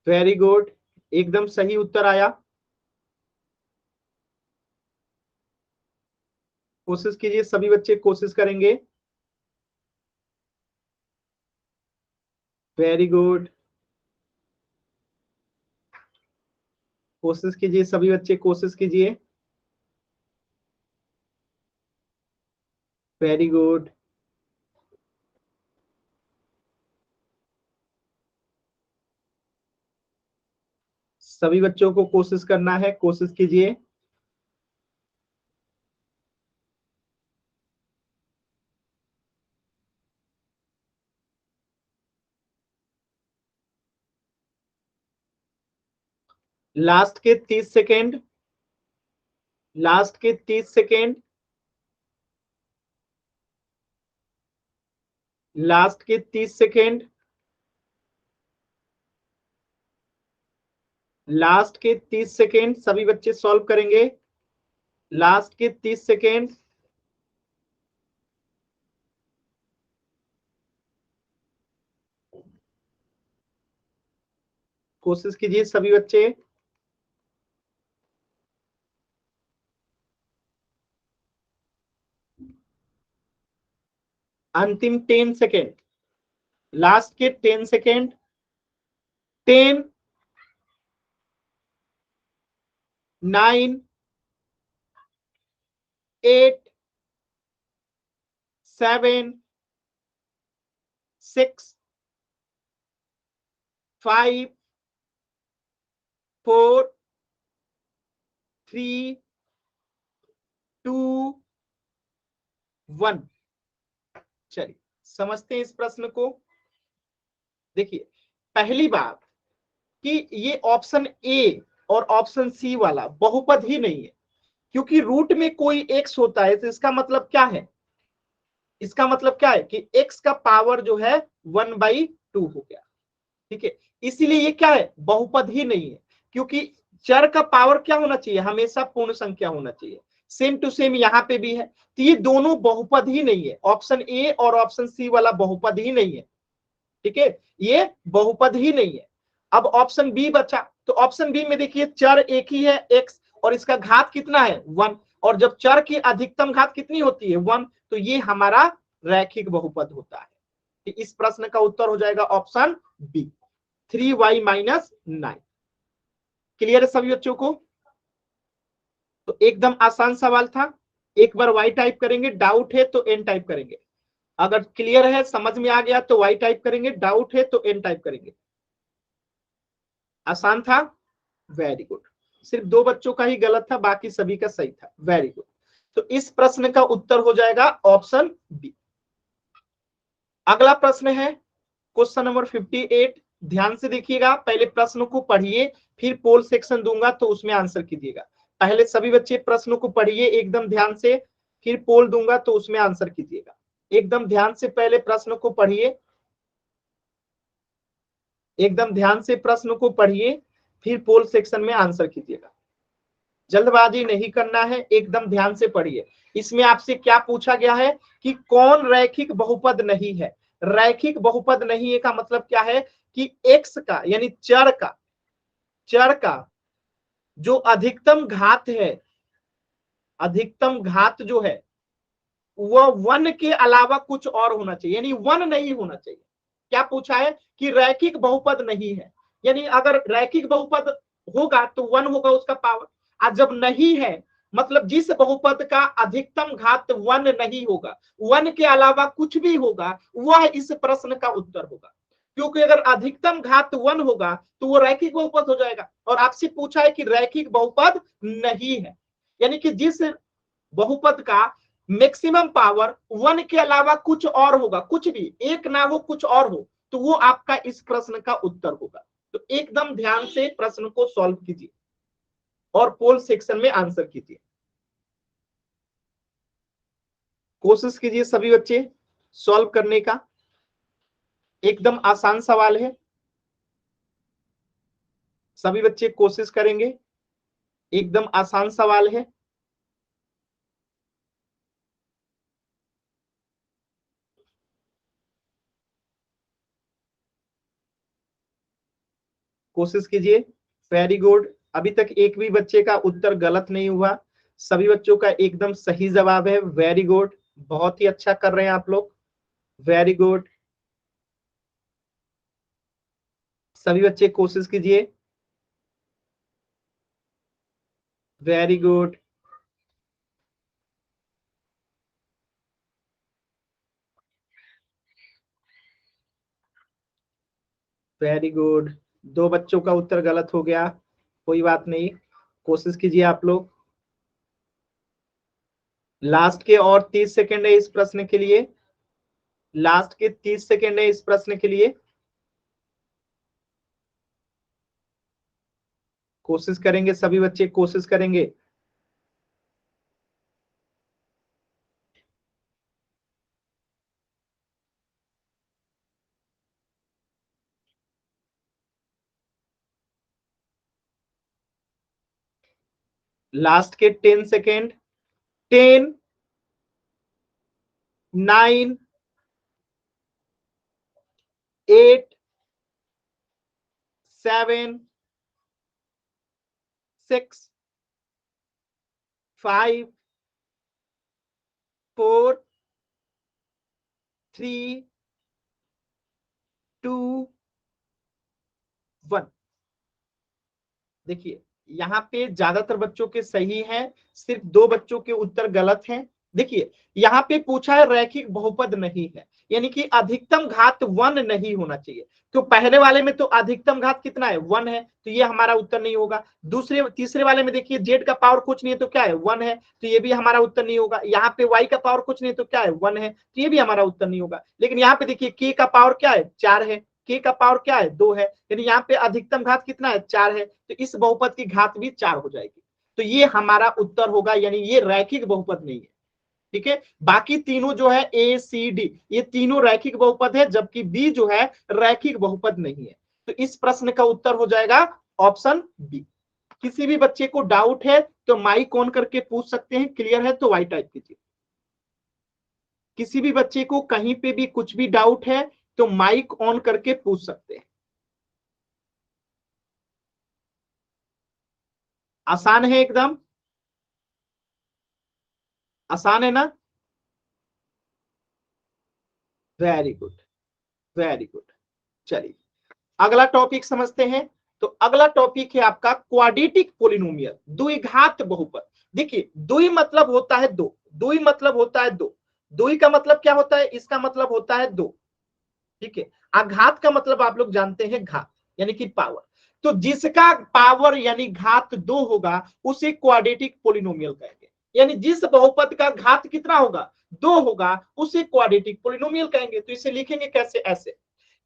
वेरी गुड, एकदम सही उत्तर आया। कोशिश कीजिए सभी बच्चे, कोशिश करेंगे। वेरी गुड, कोशिश कीजिए सभी बच्चे, कोशिश कीजिए। वेरी गुड, सभी बच्चों को कोशिश करना है, कोशिश कीजिए। लास्ट के 30 सेकेंड, लास्ट के 30 सेकेंड, लास्ट के 30 सेकेंड, लास्ट के 30 सेकेंड सभी बच्चे सॉल्व करेंगे। लास्ट के 30 सेकेंड, कोशिश कीजिए सभी बच्चे। अंतिम 10 सेकेंड, लास्ट के 10 सेकेंड, 10, 9, 8, 7, 6, 5, 4, 3, 2, 1। चलिए समझते हैं इस प्रश्न को। देखिए पहली बात कि ये ऑप्शन ए और ऑप्शन सी वाला बहुपद ही नहीं है, क्योंकि रूट में कोई एक्स होता है तो इसका मतलब क्या है, इसका मतलब क्या है कि x का पावर जो है 1/2 हो गया। ठीक है, इसीलिए ये क्या है, बहुपद ही नहीं है, क्योंकि चर का पावर क्या होना चाहिए, हमेशा पूर्ण संख्या होना चाहिए। सेम टू सेम यहाँ पे भी है, तो ये दोनों बहुपद ही नहीं है। ऑप्शन ए और ऑप्शन सी वाला बहुपद ही नहीं है। ठीक है, ये बहुपद ही नहीं है। अब ऑप्शन बी बचा, तो ऑप्शन बी में देखिए चर एक ही है x और इसका घात कितना है 1, और जब चर की अधिकतम घात कितनी होती है 1, तो ये हमारा रैखिक बहुपद होता है। तो इस प्रश्न का उत्तर हो जाएगा option B 3y minus 9। Clear है सभी बच्चों को? तो एकदम आसान सवाल था। एक बार y टाइप करेंगे, डाउट है तो n टाइप करेंगे। अगर क्लियर है, समझ में आ गया तो y टाइप करेंगे, डाउट है तो n टाइप करेंगे। आसान था, वेरी गुड। सिर्फ 2 बच्चों का ही गलत था, बाकी सभी का सही था, वेरी गुड। तो इस प्रश्न का उत्तर हो जाएगा ऑप्शन बी। अगला प्रश्न है क्वेश्चन नंबर 58। ध्यान से देखिएगा, पहले प्रश्न को पढ़िए, फिर पोल सेक्शन दूंगा तो उसमें आंसर कीजिएगा। पहले सभी बच्चे प्रश्न को पढ़िए एकदम ध्यान से, फिर पोल दूंगा तो उसमें आंसर कीजिएगा। एकदम ध्यान से पहले प्रश्न को पढ़िए, एकदम ध्यान से प्रश्न को पढ़िए, फिर पोल सेक्शन में आंसर कीजिएगा। जल्दबाजी नहीं करना है, एकदम ध्यान से पढ़िए। इसमें आपसे क्या पूछा गया है कि कौन रैखिक बहुपद नहीं है। रैखिक बहुपद नहीं है का मतलब क्या है कि x का यानी चर का जो अधिकतम घात है, अधिकतम घात जो है वह 1 के अलावा कुछ और होना चाहिए, यानी 1 नहीं होना चाहिए। क्या पूछा है कि रैखिक बहुपद नहीं है, यानी अगर रैखिक बहुपद होगा तो 1 होगा उसका पावर, और जब नहीं है मतलब जिस बहुपद का अधिकतम घात 1 नहीं होगा, 1 के अलावा कुछ भी होगा, वह इस प्रश्न का उत्तर होगा। क्योंकि अगर अधिकतम घात 1 होगा तो वो रैखिक बहुपद हो जाएगा। और आपसे पूछा है कि रैखिक बहुपद नहीं है, यानी कि जिस बहुपद का मैक्सिमम पावर 1 के अलावा कुछ और होगा, कुछ भी एक ना हो कुछ और हो, तो वो आपका इस प्रश्न का उत्तर होगा। तो एकदम ध्यान से प्रश्न को सॉल्व कीजिए और पोल सेक्शन में आंसर कीजिए। कोशिश कीजिए सभी बच्चे सॉल्व करने का, एकदम आसान सवाल है। सभी बच्चे कोशिश करेंगे, एकदम आसान सवाल है। कोशिश कीजिए, वेरी गुड। अभी तक एक भी बच्चे का उत्तर गलत नहीं हुआ, सभी बच्चों का एकदम सही जवाब है, वेरी गुड। बहुत ही अच्छा कर रहे हैं आप लोग, वेरी गुड। सभी बच्चे कोशिश कीजिए, वेरी गुड। Very good. 2 बच्चों का उत्तर गलत हो गया, कोई बात नहीं, कोशिश कीजिए आप लोग। लास्ट के और 30 सेकेंड है इस प्रश्न के लिए, लास्ट के 30 सेकेंड है इस प्रश्न के लिए। कोशिश करेंगे सभी बच्चे, कोशिश करेंगे। लास्ट के 10 सेकेंड, 10, 9, 8, 7, 6, 5, 4, 3, 2, 1। देखिए यहाँ पे ज्यादातर बच्चों के सही हैं, सिर्फ 2 बच्चों के उत्तर गलत हैं। देखिए यहाँ पे पूछा है रैखिक बहुपद नहीं है, यानी कि अधिकतम घात 1 नहीं होना चाहिए। तो पहले वाले में तो अधिकतम घात कितना है 1 है, तो ये हमारा उत्तर नहीं होगा। दूसरे तीसरे वाले में देखिए जेड का पावर कुछ नहीं है तो क्या है 1 है, तो ये भी हमारा उत्तर नहीं होगा। यहाँ पे वाई का पावर कुछ नहीं है तो क्या है 1 है, तो ये भी हमारा उत्तर नहीं होगा। लेकिन यहाँ पे देखिए के का पावर क्या है 4 है, के का पावर क्या है 2 है, यानी यहाँ पे अधिकतम घात कितना है 4 है, तो इस बहुपद की घात भी 4 हो जाएगी। तो ये हमारा उत्तर होगा, यानी ये रैखिक बहुपद नहीं है। ठीक है, बाकी तीनों जो है ए सी डी ये तीनों रैखिक बहुपद है, जबकि बी जो है रैखिक बहुपद नहीं है। तो इस प्रश्न का उत्तर हो जाएगा ऑप्शन बी। किसी भी बच्चे को डाउट है तो माइक ऑन करके पूछ सकते हैं, क्लियर है तो वाई टाइप कीजिए। किसी भी बच्चे को कहीं पे भी कुछ भी डाउट है तो माइक ऑन करके पूछ सकते हैं। आसान है एकदम। आसान है ना? Very good, very good. चलिए अगला टॉपिक समझते हैं। तो अगला टॉपिक है आपका क्वाड्रेटिक पोलिनोमियल, द्विघात बहुपद। देखिए द्वि मतलब होता है दो, द्वि मतलब होता है दो, द्वि का मतलब क्या होता है, इसका मतलब होता है दो, ठीक है। आघात का मतलब आप लोग जानते हैं घात, यानी कि पावर। तो जिसका पावर यानी घात दो होगा उसे क्वाड्रेटिक पोलिनोमियल कहेंगे। यानी जिस बहुपद का घात कितना होगा, दो होगा, उसे क्वाड्रेटिक पोलिनोमियल कहेंगे। तो इसे लिखेंगे कैसे, ऐसे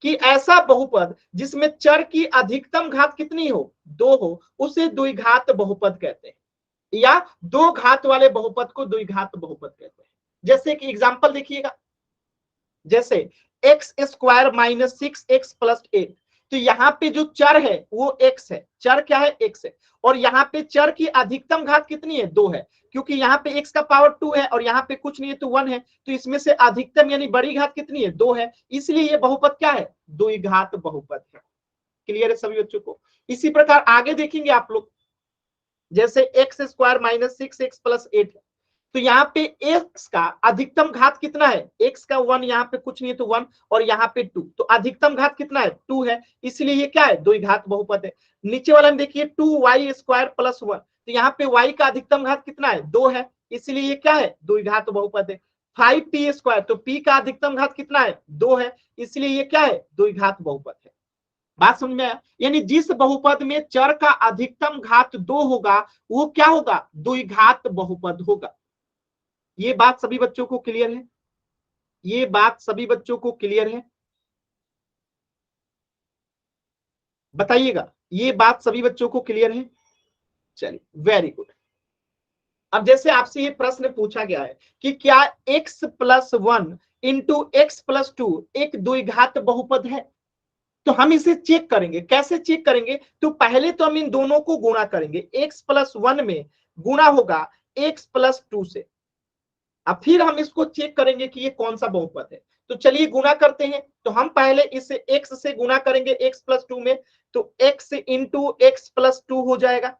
कि ऐसा बहुपद जिसमें चर की अधिकतम घात कितनी हो, दो हो, उसे द्विघात बहुपद कहते हैं, या दो घात वाले बहुपद को द्विघात बहुपद कहते हैं। जैसे कि एग्जांपल देखिएगा, जैसे x square minus 6x plus 8, तो यहाँ पे जो चर है वो x है, चर क्या है, x है, और यहाँ पे चर की अधिकतम घात कितनी है, 2 है, क्योंकि यहाँ पे x का पावर 2 है और यहाँ पे कुछ नहीं है तो 1 है, तो इसमें से अधिकतम यानी बड़ी घात कितनी है, 2 है, इसलिए ये बहुपद क्या है, द्विघात बहुपद है। क्लियर है सभी बच्चों को? इसी प्रकार आगे देखेंगे आप लोग, जैसे x square minus 6x plus 8 है, तो यहाँ पे x का अधिकतम घात कितना है, x का 1, यहाँ पे कुछ नहीं है तो 1, और यहाँ पे 2, तो अधिकतम घात कितना है, 2 है, इसलिए ये क्या है, द्विघात बहुपद है। नीचे वाला में देखिए 2y स्क्वायर प्लस 1, तो यहाँ पे y का अधिकतम घात कितना है, 2 है, इसलिए ये क्या है, द्विघात बहुपद है। 5p स्क्वायर, तो p का अधिकतम घात कितना है, 2 है, इसलिए ये क्या है, द्विघात बहुपद है। बात समझ में आया? यानी जिस बहुपद में चर का अधिकतम घात 2 होगा वो क्या होगा, द्विघात बहुपद होगा। ये बात सभी बच्चों को क्लियर है? ये बात सभी बच्चों को क्लियर है? बताइएगा, ये बात सभी बच्चों को क्लियर है? चलिए वेरी गुड। अब जैसे आपसे ये प्रश्न पूछा गया है कि क्या x plus 1 into x plus 2 एक द्विघात बहुपद है, तो हम इसे चेक करेंगे। कैसे चेक करेंगे, तो पहले तो हम इन दोनों को गुणा करेंगे, x प्लस 1 में गुणा होगा x प्लस 2 से, अब फिर हम इसको चेक करेंगे कि ये कौन सा बहुपद है। तो चलिए गुणा करते हैं। तो हम पहले इसे x से गुणा करेंगे x प्लस 2 में, तो x इंटू एक्स प्लस 2 हो जाएगा,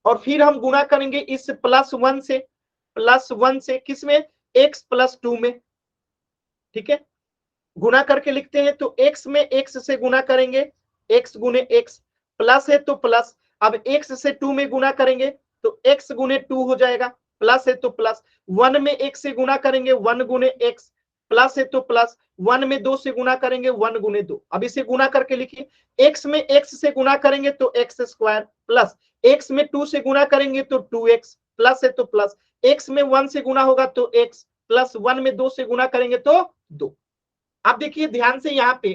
और फिर हम गुणा करेंगे इस प्लस 1 से किसमें, x प्लस 2 में, ठीक है। गुणा करके लिखते हैं, तो x में x से गुणा करेंगे, x गुने x, प्लस है तो प्लस, अब x से 2 में गुणा करेंगे तो x गुने 2 हो जाएगा, प्लस है तो प्लस, 1 में x से गुणा करेंगे 1 गुने x, प्लस है तो प्लस, 1 में 2 से गुणा करेंगे 1 गुने 2। अब इसे गुणा करके लिखिए, x में x से गुणा करेंगे तो x स्क्वायर, प्लस x में 2 से गुणा करेंगे तो 2x, प्लस है तो प्लस, x में 1 से गुणा होगा तो x, प्लस 1 में 2 से गुणा करेंगे तो 2। अब देखिए ध्यान से, यहाँ पे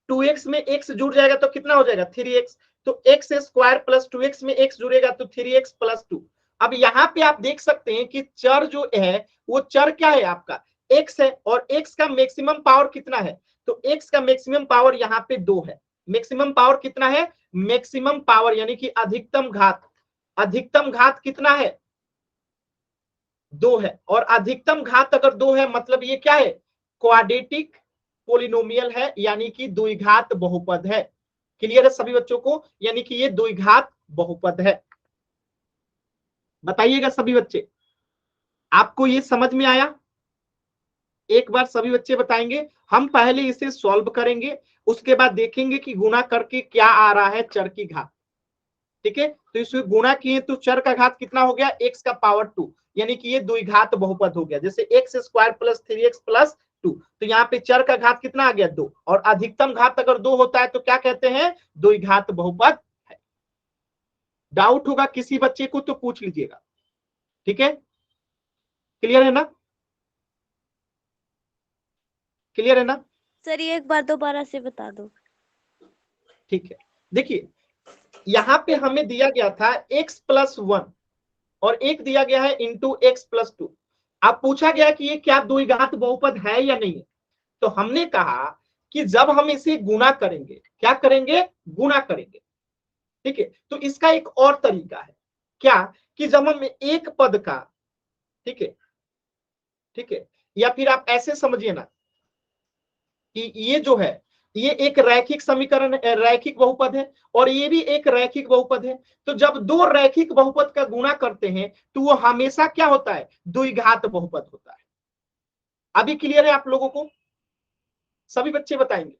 2x में x जुड़ जाएगा तो कितना हो जाएगा, 3x, तो x स्क्वायर प्लस 2x में x जुड़ेगा तो 3x प्लस 2। अब यहाँ पे आप देख सकते हैं कि चर जो है वो चर क्या है आपका, x है, और x का मैक्सिमम पावर कितना है, तो x का मैक्सिमम पावर यहाँ पे 2 है। मैक्सिमम पावर कितना है, मैक्सिमम पावर यानी कि अधिकतम घात, अधिकतम घात कितना है, 2 है, और अधिकतम घात अगर 2 है मतलब ये क्या है, क्वाड्रेटिक पोलिनोमियल है, यानी कि द्विघात बहुपद है। क्लियर है सभी बच्चों को? यानी कि ये द्विघात बहुपद है। बताइएगा सभी बच्चे, आपको ये समझ में आया? एक बार सभी बच्चे बताएंगे। हम पहले इसे सॉल्व करेंगे, उसके बाद देखेंगे कि गुणा करके क्या आ रहा है चर की घात, ठीक है। तो इसमें गुणा किए तो चर का घात कितना हो गया, x का पावर 2, यानी कि ये द्विघात बहुपद हो गया। जैसे x square plus 3x plus 2, तो यहाँ पे चर का घात कितना आ गया, 2, और अधिकतम घात अगर 2 होता है तो क्या कहते हैं, द्विघात बहुपद है। डाउट होगा किसी बच्चे को तो पूछ लीजिएगा, ठीक है। क्लियर है ना? क्लियर है ना? सर ये एक बार दोबारा से बता दो। ठीक है, देखिए यहाँ पे हमें दिया गया था x प्लस 1 और एक दिया गया है इंटू एक्स प्लस 2। अब पूछा गया कि ये क्या द्विघात बहुपद है या नहीं है, तो हमने कहा कि जब हम इसे गुणा करेंगे, क्या करेंगे, गुणा करेंगे, ठीक है। तो इसका एक और तरीका है, क्या, कि जब हम एक पद का, ठीक है, ठीक है, या फिर आप ऐसे समझिए ना कि ये जो है ये एक रैखिक समीकरण, रैखिक बहुपद है, और ये भी एक रैखिक बहुपद है। तो जब दो रैखिक बहुपद का गुणा करते हैं तो वो हमेशा क्या होता है, द्विघात बहुपद होता है। अभी क्लियर है आप लोगों को? सभी बच्चे बताएंगे।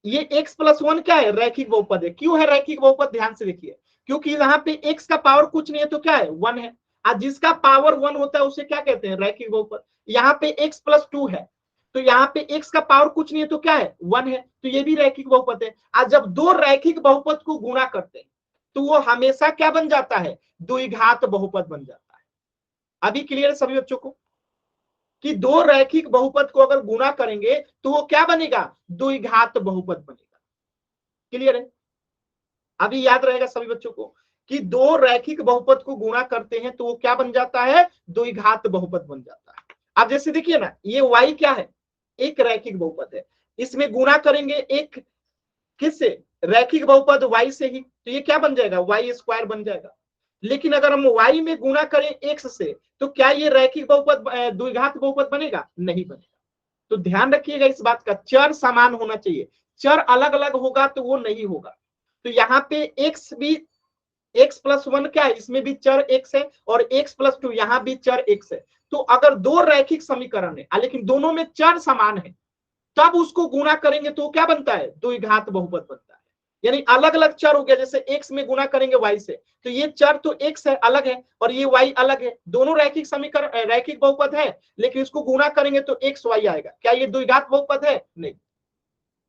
ये x+1 क्या है, रैखिक बहुपद है। क्यों है रैखिक बहुपद, ध्यान से देखिए, क्योंकि यहाँ पे x का पावर कुछ नहीं है तो क्या है, 1 है। और जिसका पावर 1 होता है उसे क्या कहते हैं, रैखिक बहुपद। यहाँ पे x+2 है, तो यहाँ पे x का पावर कुछ नहीं है तो क्या है, 1 है, तो ये भी रैखिक बहुपद है। और जब दो रैखिक बहुपद को गुणा करते हैं तो वो हमेशा क्या बन जाता है, द्विघात बहुपद बन जाता है। अभी क्लियर है सभी बच्चों को, कि दो रैखिक बहुपद को अगर गुणा करेंगे तो वो क्या बनेगा, द्विघात बहुपद बनेगा। क्लियर है? अभी याद रहेगा सभी बच्चों को कि दो रैखिक बहुपद को गुणा करते हैं तो वो क्या बन जाता है, द्विघात बहुपद बन जाता है। अब जैसे देखिए ना, ये y क्या है, एक रैखिक बहुपद है, इसमें गुणा करेंगे एक किससे, रैखिक बहुपद y से ही, तो ये क्या बन जाएगा, y² बन जाएगा। लेकिन अगर हम y में गुणा करें x से तो क्या ये रैखिक बहुपद द्विघात बहुपद बनेगा, नहीं बनेगा। तो ध्यान रखिएगा इस बात का, चर समान होना चाहिए, चर अलग अलग होगा तो वो नहीं होगा। तो यहाँ पे x भी, x+1 क्या है, इसमें भी चर x है, और x+2 यहाँ भी चर x है। तो अगर दो रैखिक समीकरण है लेकिन दोनों में चर समान है, तब उसको गुणा करेंगे तो क्या बनता है, द्विघात बहुपद बनता है। यानी अलग अलग चर हो गया, जैसे x में गुणा करेंगे y से, तो ये चर तो x है अलग है, और ये y अलग है, दोनों रैखिक समीकरण रैखिक बहुपद है, लेकिन इसको गुणा करेंगे तो x y आएगा। क्या ये द्विघात बहुपद है, नहीं।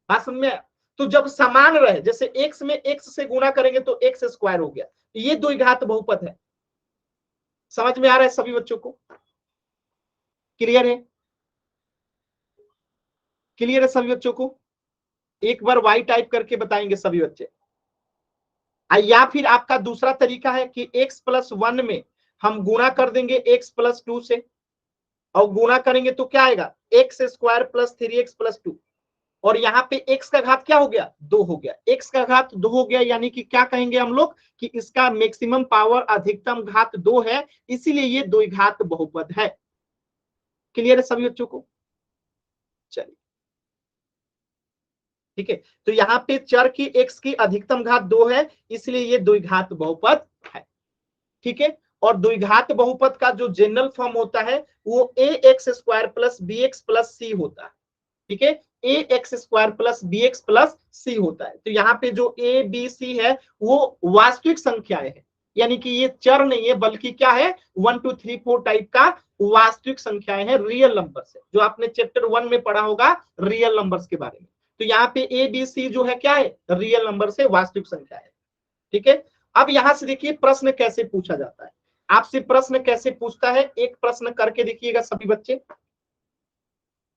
बात समझ में? तो जब समान रहे, जैसे x में x से गुणा करेंगे तो x² हो गया, ये द्विघात बहुपद है। समझ में आ रहा है सभी बच्चों को? क्लियर है? क्लियर है सभी बच्चों को? एक बार y टाइप करके बताएंगे सभी बच्चे। या फिर आपका दूसरा तरीका है कि x+1 में हम गुणा कर देंगे x+2 से, और गुणा करेंगे तो क्या आएगा, x² + 3x+2, और यहाँ पे x का घात क्या हो गया, 2 हो गया, x का घात 2 हो गया, यानी कि क्या कहेंगे हम लोग कि इसका मैक्सिमम पावर अधिकतम घात 2 है, इसीलिए ये द्विघात बहुपद है। क्लियर है सभी बच्चों को? चलिए ठीक है, तो यहाँ पे चर की x की अधिकतम घात 2 है, इसलिए ये द्विघात बहुपद है। ठीक है, और द्विघात बहुपद का जो जनरल फॉर्म होता है वो ax² + bx + c होता है। ठीक है, ax² + bx + c होता है। तो यहाँ पे जो a b c है वो वास्तविक संख्याएं हैं, यानी कि ये चर नहीं है, बल्कि क्या है, 1 2 3 4 टाइप का वास्तविक संख्याएं हैं, रियल नंबर्स है, जो आपने चैप्टर 1 में पढ़ा होगा रियल नंबर्स के बारे में। तो यहाँ पे a b c जो है क्या है, रियल नंबर से वास्तविक संख्या है। ठीक है, अब यहां से देखिए प्रश्न कैसे पूछा जाता है, आपसे प्रश्न कैसे पूछता है, एक प्रश्न करके देखिएगा सभी बच्चे।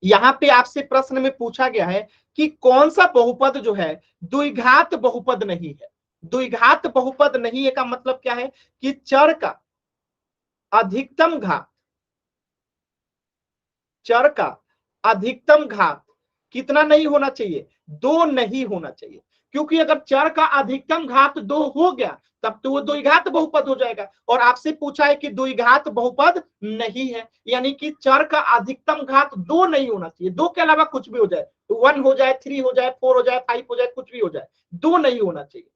यहां पे आपसे प्रश्न में पूछा गया है कि कौन सा बहुपद जो है द्विघात बहुपद नहीं है। द्विघात बहुपद नहीं है का मतलब क्या है कि चर का अधिकतम घात, चर का अधिकतम घात कितना नहीं होना चाहिए, 2 नहीं होना चाहिए। क्योंकि अगर चर का अधिकतम घात 2 हो गया तब तो वो द्विघात बहुपद हो जाएगा, और आपसे पूछा है कि द्विघात बहुपद नहीं है, यानी कि चर का अधिकतम घात 2 नहीं होना चाहिए, 2 के अलावा कुछ भी हो जाए, 1 हो जाए, 3 हो जाए, 4 हो जाए, 5 हो जाए, कुछ भी हो जाए, 2 नहीं होना चाहिए।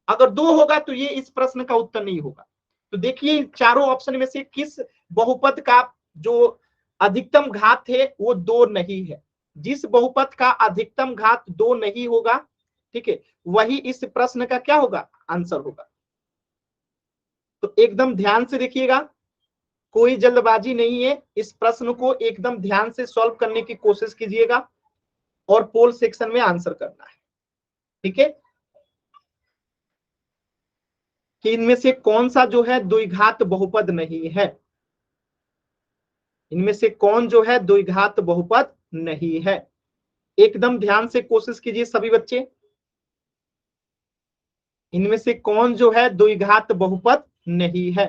अगर 2 होगा तो ये इस प्रश्न का उत्तर नहीं होगा। तो देखिए चारों ऑप्शन में से किस बहुपद का जो अधिकतम घात है वो 2 नहीं है। जिस बहुपद का अधिकतम घात 2 नहीं होगा, ठीक है, वही इस प्रश्न का क्या होगा, आंसर होगा। तो एकदम ध्यान से देखिएगा, कोई जल्दबाजी नहीं है, इस प्रश्न को एकदम ध्यान से सॉल्व करने की कोशिश कीजिएगा और पोल सेक्शन में आंसर करना है। ठीक है, कि इनमें से कौन सा जो है द्विघात बहुपद नहीं है, इनमें से कौन जो है द्विघात बहुपद नहीं है। एकदम ध्यान से कोशिश कीजिए सभी बच्चे, इनमें से कौन जो है द्विघात बहुपद नहीं है।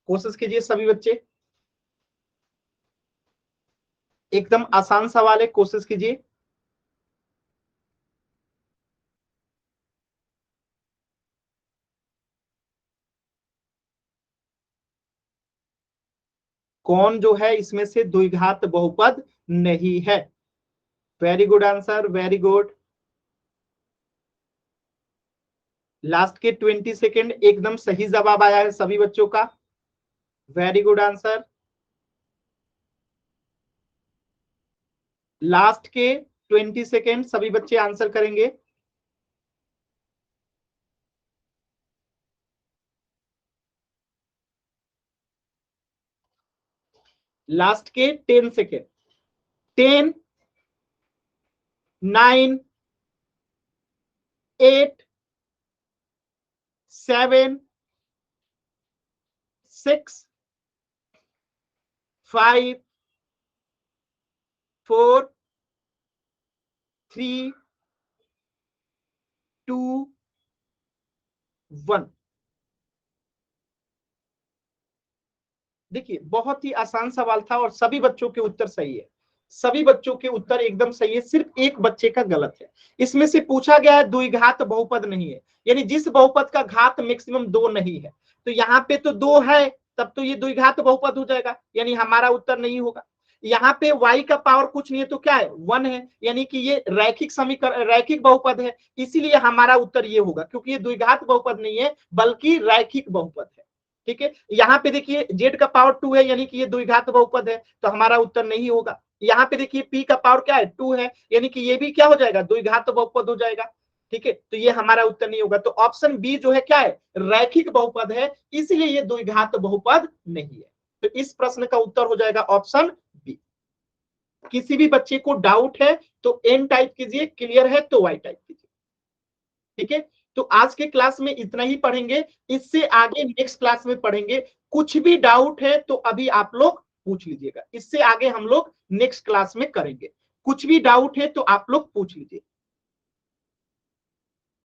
कोशिश कीजिए सभी बच्चे, एकदम आसान सवाल है, कोशिश कीजिए। कौन जो है इसमें से द्विघात बहुपद नहीं है? Very good answer, very good. Last के 20 सेकेंड एकदम सही जवाब आया है सभी बच्चों का। Very good answer. लास्ट के 20 सेकेंड सभी बच्चे आंसर करेंगे। लास्ट के 10 सेकेंड। 10, 9, 8, 7, 6, 5, 4, 3, 2, 1। देखिए बहुत ही आसान सवाल था और सभी बच्चों के उत्तर सही है। सभी बच्चों के उत्तर एकदम सही है, सिर्फ एक बच्चे का गलत है। इसमें से पूछा गया है द्विघात बहुपद नहीं है, यानी जिस बहुपद का घात मैक्सिमम 2 नहीं है। तो यहाँ पे तो 2 है, तब तो ये द्विघात बहुपद हो जाएगा, यानी हमारा उत्तर नहीं होगा। यहाँ पे y का पावर कुछ नहीं है तो क्या है 1 है, यानी कि ये रैखिक समीकरण, रैखिक बहुपद है, इसीलिए हमारा उत्तर ये होगा, क्योंकि ये द्विघात बहुपद नहीं है बल्कि रैखिक बहुपद है। ठीक है, यहाँ पे देखिए z का पावर 2 है, यानी कि ये द्विघात बहुपद है, तो हमारा उत्तर नहीं होगा। यहाँ पे देखिए p का पावर क्या है 2 है, यानी कि ये भी क्या हो जाएगा द्विघात बहुपद हो जाएगा। ठीक है, तो ये हमारा उत्तर नहीं होगा। तो ऑप्शन बी जो है क्या है रैखिक बहुपद है, इसलिए ये द्विघात बहुपद नहीं है। तो इस प्रश्न का उत्तर हो जाएगा ऑप्शन बी। किसी भी बच्चे को डाउट है तो एन टाइप कीजिए, क्लियर है तो वाई टाइप कीजिए। ठीक है, तो आज के क्लास में इतना ही पढ़ेंगे, इससे आगे नेक्स्ट क्लास में पढ़ेंगे। कुछ भी डाउट है तो अभी आप लोग पूछ लीजिएगा, इससे आगे हम लोग नेक्स्ट क्लास में करेंगे। कुछ भी डाउट है तो आप लोग पूछ लीजिए।